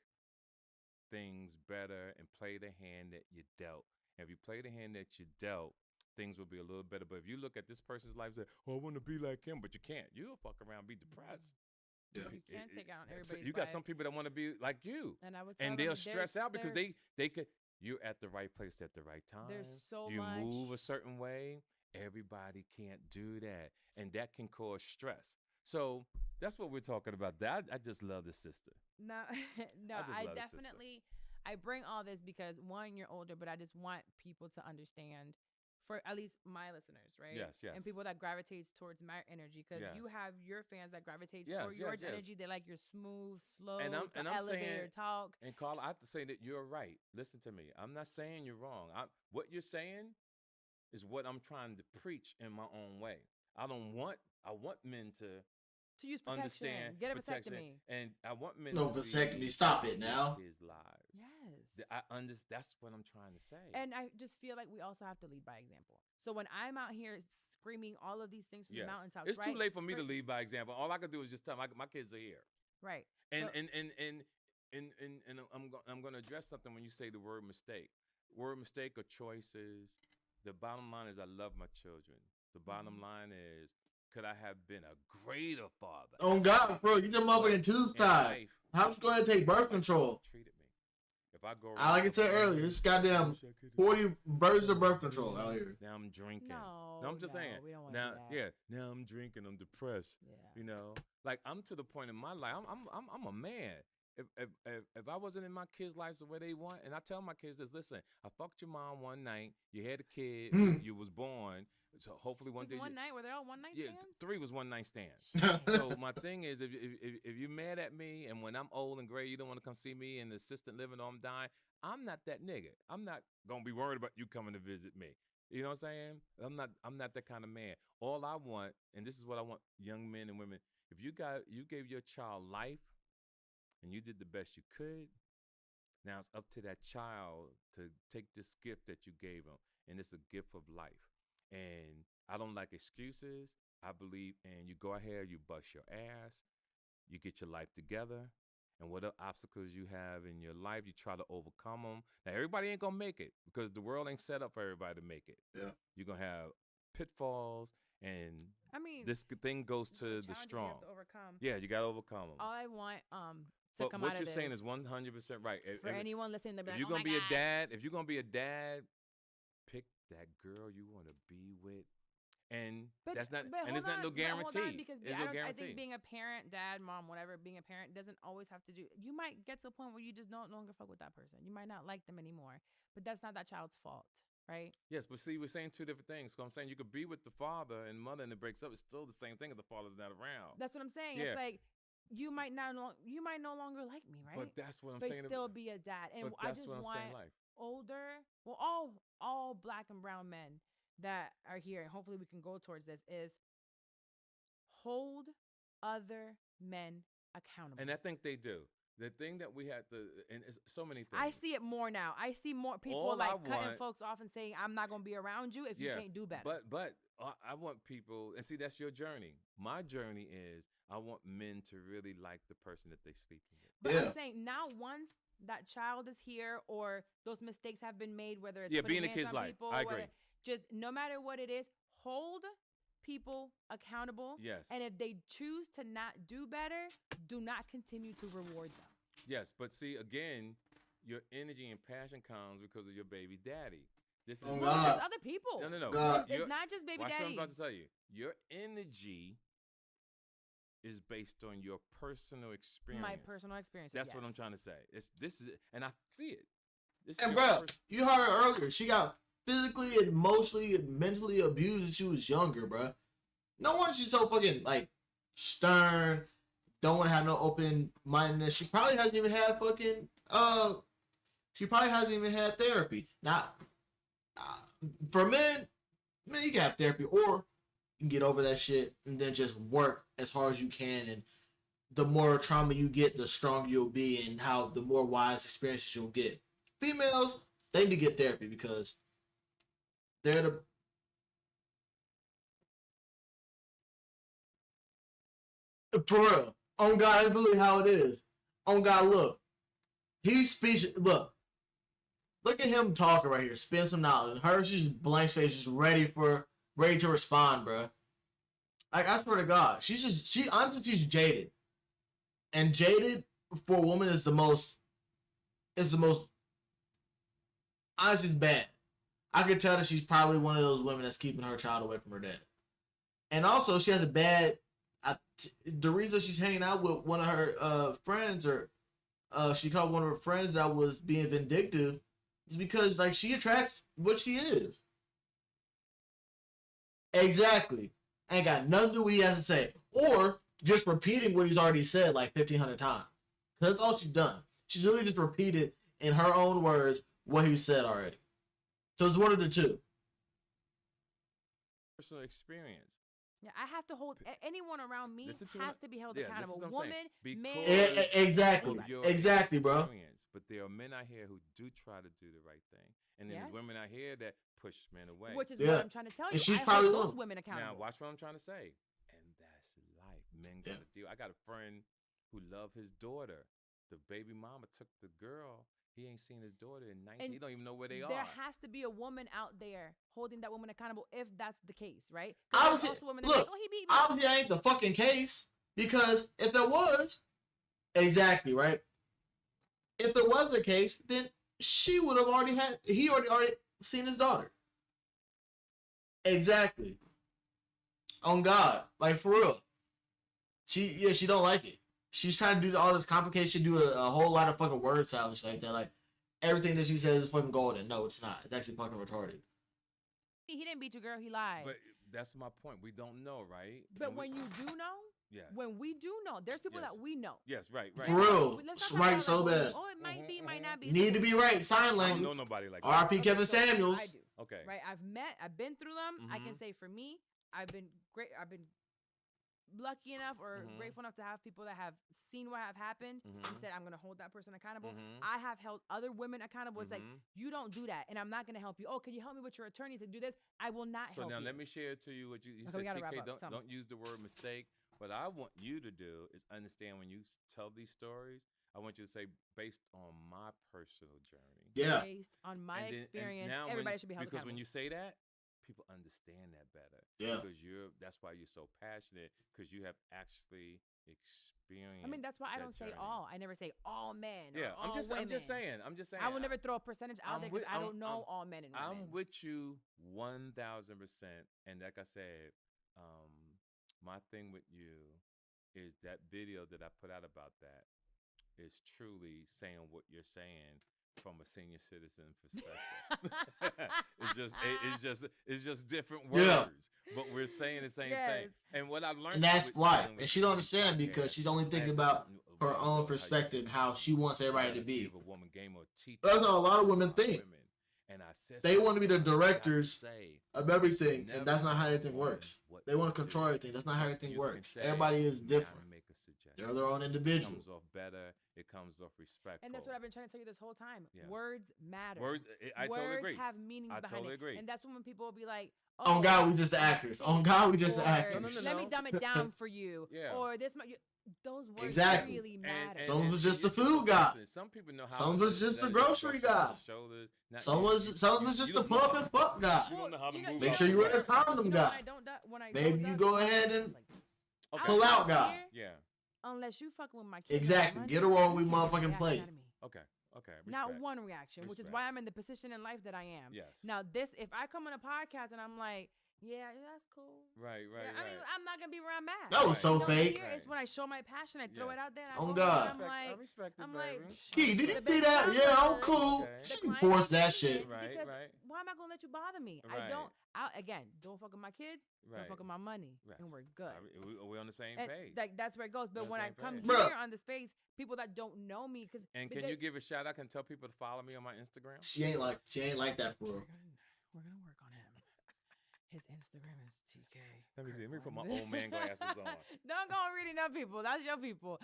things better and play the hand that you dealt. And if you play the hand that you dealt, things will be a little better. But if you look at this person's life and say, "Oh, I want to be like him," but you can't. You'll fuck around and be depressed. Yeah. You can't take out everybody's You got some people that want to be like you. And I would tell they'll stress out because they could. You're at the right place at the right time. There's so you much. You move a certain way. Everybody can't do that, and that can cause stress. So that's what we're talking about. I just love this sister. No, I definitely I bring all this because one, you're older, but I just want people to understand, for at least my listeners, right? Yes. And people that gravitates towards my energy, because you have your fans that gravitate towards your energy. They like your smooth, slow, and I'm elevator talk. And Carla, I have to say that you're right. Listen to me. I'm not saying you're wrong. What you're saying is what I'm trying to preach in my own way. I want men to use protection. Understand, get a vasectomy, and I want men. No vasectomy. Stop it now. His lives. Yes. That's what I'm trying to say. And I just feel like we also have to lead by example. So when I'm out here screaming all of these things from the mountaintops, it's too late for me to lead by example. All I can do is just tell my kids are here. Right. And I'm going to address something when you say the word mistake. Word mistake or choices. The bottom line is I love my children. The bottom line is, could I have been a greater father? Oh God, bro, you just motherfucking tubes tied. How much going to take birth control? Treated me. If I go, like I said earlier, it's goddamn 40 birds of birth control out here. Now I'm drinking. No, I'm just saying. We don't want now, to do that. now I'm drinking. I'm depressed. Yeah. You know, like I'm to the point in my life. I'm a man. If I wasn't in my kids' lives the way they want, and I tell my kids this, listen, I fucked your mom one night, you had a kid, you was born, so hopefully one day. One night, were they all one night stands? 3 was one night stands. So my thing is, if you're mad at me, and when I'm old and gray, you don't want to come see me in the assisted living or I'm dying, I'm not that nigga. I'm not gonna be worried about you coming to visit me. You know what I'm saying? I'm not that kind of man. All I want, and this is what I want young men and women, if you gave your child life, and you did the best you could, Now it's up to that child to take this gift that you gave them, and it's a gift of life. And I don't like excuses. I believe, and you go ahead, you bust your ass, you get your life together, and whatever obstacles you have in your life, you try to overcome them. Now, everybody ain't gonna make it because the world ain't set up for everybody to make it. Yeah. You're gonna have pitfalls, and I mean, this thing goes to the challenges you strong. have to overcome. Yeah, you gotta overcome them. All I want to But come what out you're of saying this, is 100% right. for anyone listening, they'll be If like, you're oh gonna my be God. a dad, if you're gonna be a dad, pick that girl you want to be with, and that's not, and it's not no guarantee. Because There's no I guarantee. think being a parent, dad, mom, whatever, being a parent doesn't always have to do. You might get to a point where you just no longer fuck with that person. You might not like them anymore, but that's not that child's fault, right? Yes, but see, we're saying two different things. So I'm saying you could be with the father and mother, and it breaks up. It's still the same thing if the father's not around. That's what I'm saying. Yeah. It's like you might no longer like me, right? But that's what I'm But saying. still be a dad, and But I that's just what I'm want saying. Life. older, well, all black and brown men that are here, and hopefully we can go towards this, is hold other men accountable. And I think they do. The thing that we have to, and it's so many things. I see it more now. I see more people All like I cutting want- folks off and saying, I'm not going to be around you if you can't do better. But I want people, and see, that's your journey. My journey is I want men to really like the person that they sleeping with. But Yeah. I'm saying now, once that child is here or those mistakes have been made, whether it's Yeah, putting be in a hands kid's on life. people, I agree. whether- just no matter what it is, hold people accountable. Yes. And if they choose to not do better, do not continue to reward them. Yes, but see, again, your energy and passion comes because of your baby daddy. This is Oh, Well, God. there's other people. No. God. It's not just baby Watch what I'm daddy. about to tell you. Your energy is based on your personal experience. My personal experience. That's what I'm trying to say. This is, and I see it. This is And your bro, pers- you heard her earlier. She got physically, emotionally, and mentally abused when she was younger, bro. No wonder she's so fucking like stern. Don't want to have no open mindedness. She probably hasn't even had fucking She probably hasn't even had therapy. Now, for men, you can have therapy, or you can get over that shit and then just work as hard as you can. And the more trauma you get, the stronger you'll be, and how the more wise experiences you'll get. Females, they need to get therapy because they're the for real. On God, that's really how it is. On God, look. He's speech. Look at him talking right here. Spend some knowledge. And her, she's blank face, just ready to respond, bro. Like, I swear to God, she honestly, she's jaded. And jaded for a woman is the most, honestly, it's bad. I could tell that she's probably one of those women that's keeping her child away from her dad. And also, she has a bad, the reason she's hanging out with one of her friends, or she called one of her friends that was being vindictive, is because, like, she attracts what she is. Exactly. Ain't got nothing to do with what he has to say. Or just repeating what he's already said like 1,500 times. That's all she's done. She's really just repeated in her own words what he said already. So it's one of the two. personal experience. Yeah, I have to hold anyone around me Listen to has what- to be held yeah, this accountable. is what I'm Woman, saying. man, Because Exactly. of your Exactly, bro. experience. But there are men out here who do try to do the right thing, and then Yes. there's women out here that push men away. which is Yeah. what I'm trying to tell you. And she's I probably hold those one. women accountable. Now watch what I'm trying to say, and that's life. Men Yeah. gotta deal. I got a friend who loved his daughter. The baby mama took the girl. He ain't seen his daughter in 19. And He don't even know where they there are. has to be a woman out there holding that woman accountable if that's the case, right? 'Cause there's Obviously, also women that are look, like, oh, he beat me. obviously that ain't the fucking case, because if there was, exactly, right? If there was a case, then he would have already seen his daughter. Exactly. On God, like, for real. She don't like it. She's trying to do all this complication, do a whole lot of fucking word salad and shit like that. Like, everything that she says is fucking golden. No, it's not. It's actually fucking retarded. He didn't beat your girl. He lied. But that's my point. We don't know, right? But And when you do know, yes, when we do know, there's people Yes. that we know. yes, right. For real. Let's not It's talk right about, so like, bad. Oh, it might be, might not be. Need to be right. Sign I don't know language. nobody like that. R.I.P. Okay, Kevin so Samuels. I do. Okay. Right. I've been through them. I can Mhm. say for me, I've been great. I've been lucky enough or Mhm. grateful enough to have people that have seen what have happened and Mhm. said, I'm going to hold that person accountable. Mhm. I have held other women accountable. It's like, Mhm. you don't do that, and I'm not going to help you. Oh, can you help me with your attorney to do this? I will not So help now you. let me share to you what you Okay, said. we gotta wrap TK, up. Tell me. don't use the word mistake. What I want you to do is understand when you tell these stories. I want you to say based on my personal journey. Yeah. Based on my And experience, now everybody should be held because accountable. when you say that, people understand that better. Yeah. Because that's why you're so passionate, because you have actually experienced. I mean, that's why I don't say journey. all. I never say all men. Yeah, or all women. I'm just saying. I will never throw a percentage out there because I don't know all men and women. I'm with you 1,000%. And like I said, my thing with you is that video that I put out about that is truly saying what you're saying from a senior citizen perspective. it's just different words, Yeah. but we're saying the same Yes. thing. And what I've learned, And that's with life. dealing And with she don't these understand because podcasts, she's only thinking as about we her know own how you perspective, say, how she wants everybody to be. give a woman game or teach That's her how a lot of women about think. women. And I said They want to be the something I got to directors say. of everything, Never and that's not how tell a everything woman works. what They want to do. control everything. That's not how everything You can works. say, Everybody is "May I different. make a suggestion?" They're their own It individual. comes off better. It comes off respectful. And that's what I've been trying to tell you this whole time. Yeah. Words matter. Words. I totally Words agree. have meanings I behind totally it. agree. And that's when people will be like, On God, we just the actors. mistake, On God, we just or the actors. No, no, no, let me no. dumb it down for you. Yeah. Or this, those words Exactly. really matter. Some was just you a food guy. listen, some people know how. Some to was just let a it grocery brush off guy. the shoulders. Not Some you. was just You a don't know pump how- and fuck guy. You don't know how to move. Make up sure you the wear a way. condom When guy. I don't, when I Maybe don't you duck, go I ahead do and like this. Okay. I'm pull not out guy. here Yeah. Unless you fucking with my kids. Exactly. Money, Get her on, you we can't take a motherfucking reaction play. out of me. Okay. Okay. Not Respect. one reaction, which is Respect. why I'm in the position in life that I am. Yes. Now, if I come on a podcast and I'm like, yeah, that's cool. Right. Right. Yeah, I mean, I'm not gonna be where I'm at. That was Right. so You know, fake. Here is when I show my passion. I throw it Yes. out there. And I Oh, go God. home and I'm I respect it, I'm baby. like, Key, did you the see baby that? mama Yeah, I'm good. cool. Okay. She The can client force is that good shit. Right, because right. why am I gonna let you bother me? Right. Don't fuck with my kids. Right. Don't fuck with my money, Yes. and we're good. We're on the same And, page. like that's where it goes. But We're on when the I same come page. Bruh. here on the space, people that don't know me, because And can you give a shout out and tell people to follow me on my Instagram? She ain't like that for real. we're gonna work on him. His Instagram is TK. Let me see. Let me put my Kirkland. old man glasses on. Don't go reading them people. That's your people.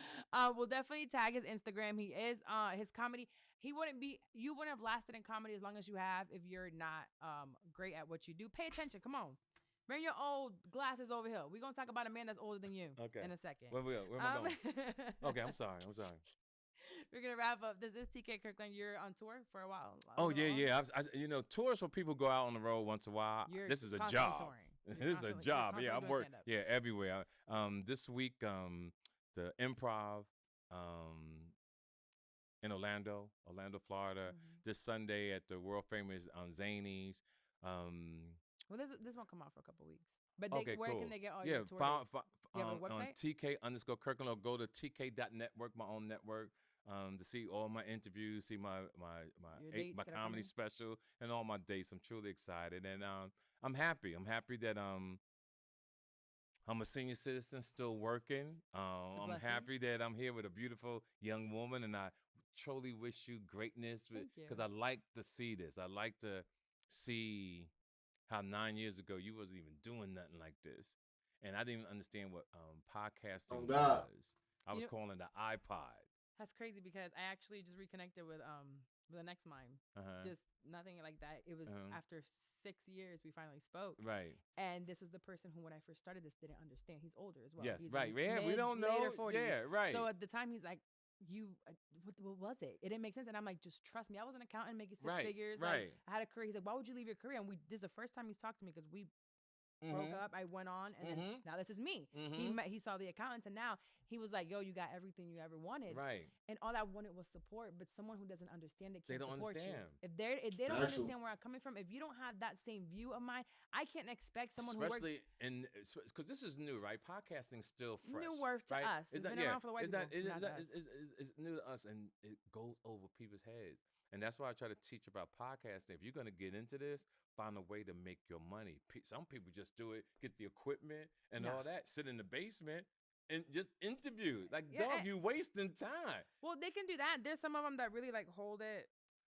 We'll definitely tag his Instagram. He is his comedy. You wouldn't have lasted in comedy as long as you have if you're not great at what you do. Pay attention. Come on. Bring your old glasses over here. We're gonna talk about a man that's older than you in a second. Where am I going? Okay, I'm sorry. We're gonna wrap up. This is TK Kirkland. You're on tour for a while. Oh yeah. Tours where people go out on the road once in a while. You're This is a constantly job. touring. This is a job. Yeah, I doing work. stand-up. Yeah, everywhere. This week, the Improv, in Orlando, Florida. Mhm. This Sunday at the world famous Zanies. Well, this won't come out for a couple weeks. But Okay, where cool. can they get all Yeah, your tour dates? You have a on website? TK_Kirkland, or go to TK.network, my own network, to see all my interviews, see my Your dates my that are comedy coming? special, and all my dates. I'm truly excited, and I'm happy. I'm happy that I'm a senior citizen, still working. I'm blessing. happy that I'm here with a beautiful young woman, and I truly wish you greatness Thank you. because I like to see this. I like to see how 9 years ago you wasn't even doing nothing like this, and I didn't even understand what podcasting Oh, God. was. I was calling it the iPod. That's crazy because I actually just reconnected with an ex of mine. Uh-huh. Just nothing like that. It was after 6 years we finally spoke. Right. And this was the person who, when I first started this, didn't understand. He's older as well. Yes. He's Right. in Yeah. We don't know. later 40s. Yeah. Right. So at the time, he's like, what was it? It didn't make sense. And I'm like, just trust me. I was an accountant making six figures. Right. Like, I had a career. He's like, why would you leave your career? And this is the first time he's talked to me because we broke up. I went on, and then now this is me. He saw the accountants, and now he was like, yo, you got everything you ever wanted. Right. And all I wanted was support. But someone who doesn't understand it They can't don't support understand. you. If they don't Factual. understand where I'm coming from, if you don't have that same view of mine, I can't expect someone Especially because this is new, right? Podcasting's still fresh. New worth to right? us. It's been around for the white people, not us. It's new to us, and it goes over people's heads. And that's why I try to teach about podcasting. If you're going to get into this, find a way to make your money. Some people just do it, get the equipment and all that, sit in the basement and just interview. Like, dog, you wasting time. Well, they can do that. There's some of them that really like hold it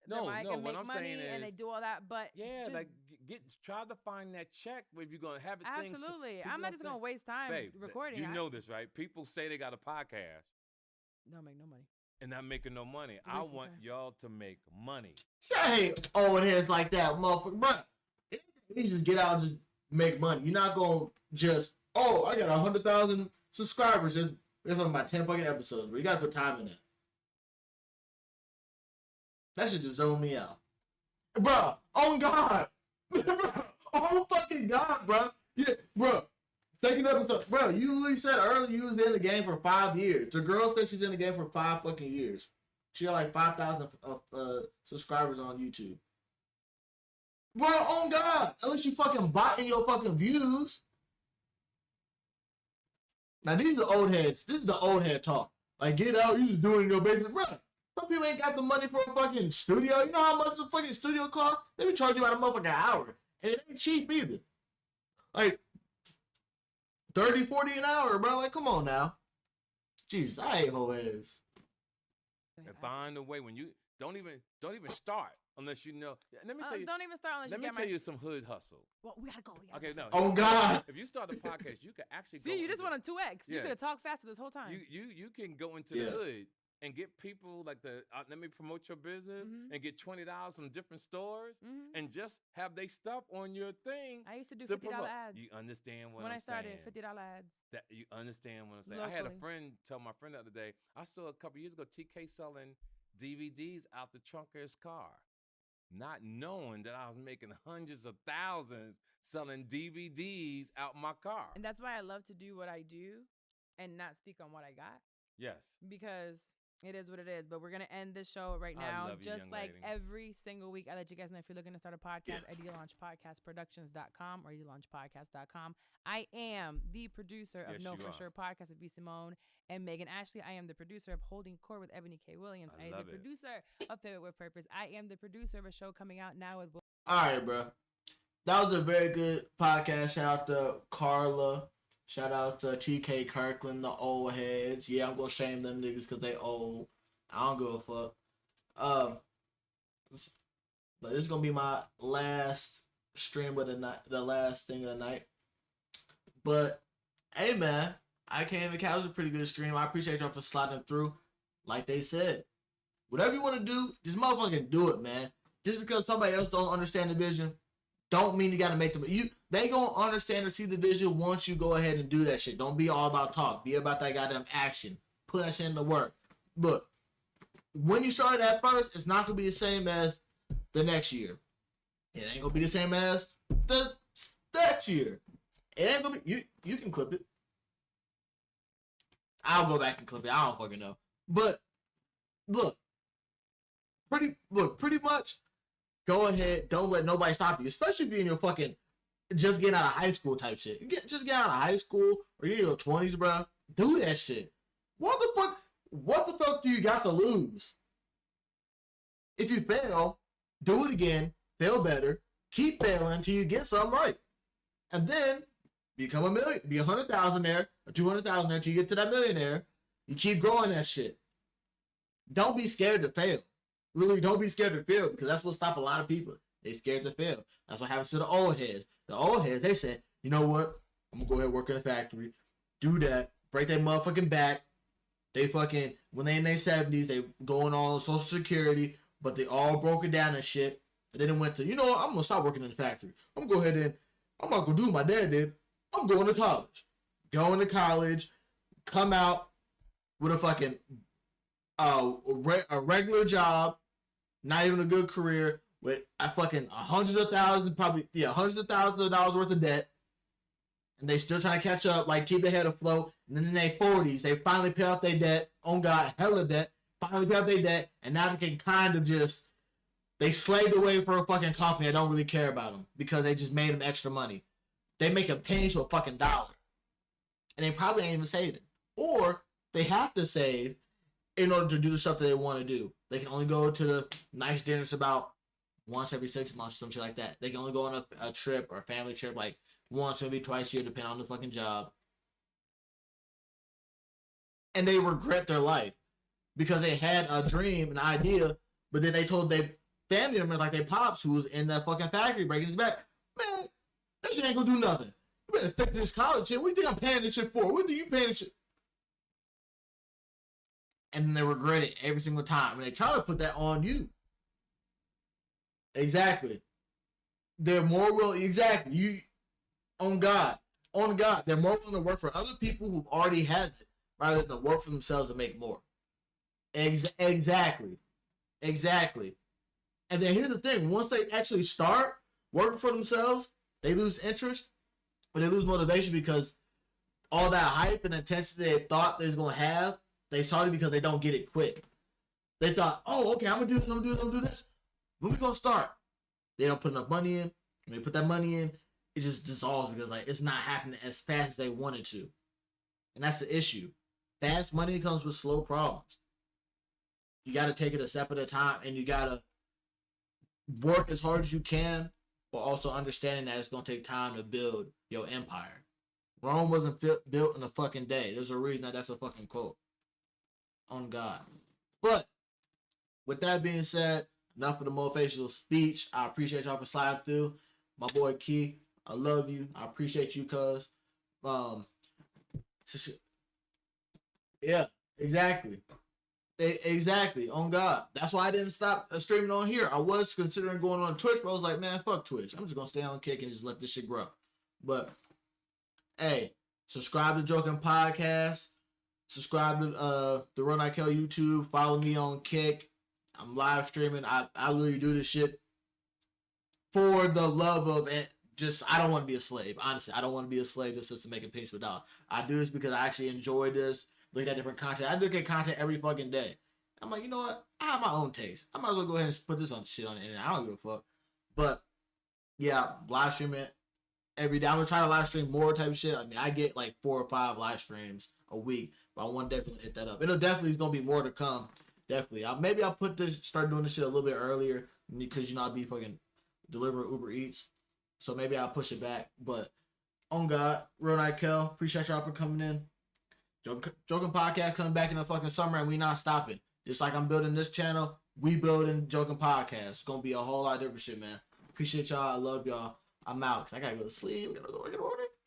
their No, mic no, and what make I'm money saying and they is- do all that. But Yeah, just- like try to find that check where you're gonna have it. absolutely, I'm not just gonna waste time recording. You know this, right? People say they got a podcast Don't make no money. and not making no money. I Waste of want time. y'all to make money. See, I hate old heads like that, motherfucker. Bro, you just get out and just make money. You're not gonna just, oh, I got 100,000 subscribers. There's only my 10 fucking episodes, but you gotta put time in it. That should just zone me out. Bro, oh God. Bro, oh fucking God, bro. Yeah, bro. Second episode. Bro, you literally said earlier you was in the game for 5 years. The girl said she's in the game for 5 fucking years. She got like 5,000 subscribers on YouTube. Bro, oh God. At least you fucking botting your fucking views. Now these are the old heads. This is the old head talk. Like, get out, you just doing it in your basement. Bro, some people ain't got the money for a fucking studio. You know how much a fucking studio costs? They be charging you about a motherfucking hour. And it ain't cheap either. Like, 30, 40 an hour, bro. Like, come on now. Jesus, I hate whole heads. And find a way when you don't even start unless you know. Let me tell you. Don't even start unless Let you me get tell my. you some hood hustle. Well, we gotta go. Okay, no. Oh, God. If you start a podcast, you can actually go. See, you just into- want a 2x. You Yeah. could have talked faster this whole time. You can go into Yeah. the hood and get people like let me promote your business Mhm. and get $20 from different stores Mhm. and just have they stuff on your thing. I used to do to $50 promote. ads You understand what when I'm I started. saying? $50 ads. That you understand what I'm saying? I had a Locally. friend tell my friend the other day. I saw a couple years ago TK selling DVDs out the trunk of his car, not knowing that I was making hundreds of thousands selling DVDs out my car. And that's why I love to do what I do and not speak on what I got, Yes. because it is what it is. But we're going to end this show right I now. love you, Just young like lady. every single week, I let you guys know if you're looking to start a podcast, idealaunchpodcastproductions.com or idealaunchpodcast.com. I am the producer of Yes, No you For are. Sure Podcast with B. Simone and Megan Ashley. I am the producer of Holding Court with Ebony K. Williams. I am love the it. producer of Favorite with Purpose. I am the producer of a show coming out now with All right, bro. That was a very good podcast. Shout out to Carla. Shout out to TK Kirkland, the old heads. Yeah, I'm gonna shame them niggas because they old. I don't give a fuck. But this is gonna be my last stream of the night, the last thing of the night. But hey, man, I came and it was a pretty good stream. I appreciate y'all for sliding through. Like they said, whatever you want to do, just motherfucking do it, man. Just because somebody else don't understand the vision, don't mean you gotta make them. They gonna understand or see the vision once you go ahead and do that shit. Don't be all about talk. Be about that goddamn action. Put that shit into work. Look, when you started at first, it's not gonna be the same as the next year. It ain't gonna be the same as the next year. It ain't gonna be. You can clip it. I'll go back and clip it. I don't fucking know. But look, pretty much. Go ahead. Don't let nobody stop you, especially if you're in your fucking just getting out of high school type shit. Just get out of high school or you're in your 20s, bro. Do that shit. What the fuck do you got to lose? If you fail, do it again, fail better, keep failing until you get something right. And then become a million, be 100,000 there, or 200,000 there until you get to that millionaire. You keep growing that shit. Don't be scared to fail. Literally, don't be scared to fail because that's what stops a lot of people. They scared to fail. That's what happens to the old heads. The old heads, they said, you know what? I'm gonna go ahead and work in a factory, do that, break their motherfucking back. They fucking, when they in their 70s, they going on Social Security, but they all broken down and shit. And then it went to, you know what? I'm gonna stop working in the factory. I'm gonna go ahead and, I'm not gonna do what my dad did. I'm going to college. Going to college, come out with a fucking, a regular job, not even a good career, with a fucking hundreds of thousands of dollars worth of debt, and they still trying to catch up, like keep their head afloat. And then in their 40s, they finally pay off their debt. Oh God, hella debt. Finally pay off their debt, and now they can kind of just they slaved away for a fucking company that don't really care about them because they just made them extra money. They make a penny to a fucking dollar, and they probably ain't even saving, or they have to save in order to do the stuff that they want to do. They can only go to the nice dinners about once every 6 months or some shit like that. They can only go on a trip or a family trip like once, maybe twice a year, depending on the fucking job. And they regret their life because they had a dream, an idea, but then they told family members like their pops who was in that fucking factory breaking his back. Man, that shit ain't gonna do nothing. You better stick to this college shit. What do you think I'm paying this shit for? What do you paying this shit? And then they regret it every single time. And they try to put that on you. Exactly. They're more willing. Exactly. You, on God. They're more willing to work for other people who've already had it rather than work for themselves to make more. Exactly. And then here's the thing. Once they actually start working for themselves, they lose interest or they lose motivation because all that hype and intensity they thought they was going to have, they started because they don't get it quick. They thought, oh, okay, I'm going to do this, I'm going to do this. When we going to start? They don't put enough money in. When they put that money in, it just dissolves because like it's not happening as fast as they wanted to. And that's the issue. Fast money comes with slow problems. You got to take it a step at a time, and you got to work as hard as you can, but also understanding that it's going to take time to build your empire. Rome wasn't built in a fucking day. There's a reason that's a fucking quote. On God. But with that being said, enough of the motivational speech. I appreciate y'all for sliding through. My boy Key, I love you. I appreciate you, cuz. Yeah, exactly. Exactly. On God. That's why I didn't stop streaming on here. I was considering going on Twitch, but I was like, man, fuck Twitch. I'm just gonna stay on Kick and just let this shit grow. But hey, subscribe to Joking Podcast. Subscribe to the Real Nykel YouTube. Follow me on Kick. I'm live streaming. I literally do this shit for the love of it. Just, I don't want to be a slave. Honestly, I don't want to be a slave just to make a pinch of a dollar. I do this because I actually enjoy this. Look at different content. I look at content every fucking day. I'm like, you know what? I have my own taste. I might as well go ahead and put this on shit on the internet. I don't give a fuck. But yeah, live streaming every day. I'm gonna try to live stream more type of shit. I mean, I get like 4 or 5 live streams a week, but I want to definitely hit that up. It'll definitely is gonna be more to come. Definitely. Maybe I'll start doing this shit a little bit earlier because I'll be fucking delivering Uber Eats. So maybe I'll push it back. But on God, Real Nykel, appreciate y'all for coming in. Joking Podcast coming back in the fucking summer and we not stopping. Just like I'm building this channel, we building Joking Podcast. It's gonna be a whole lot of different shit, man. Appreciate y'all. I love y'all. I'm out because I gotta go to sleep. I gotta go work.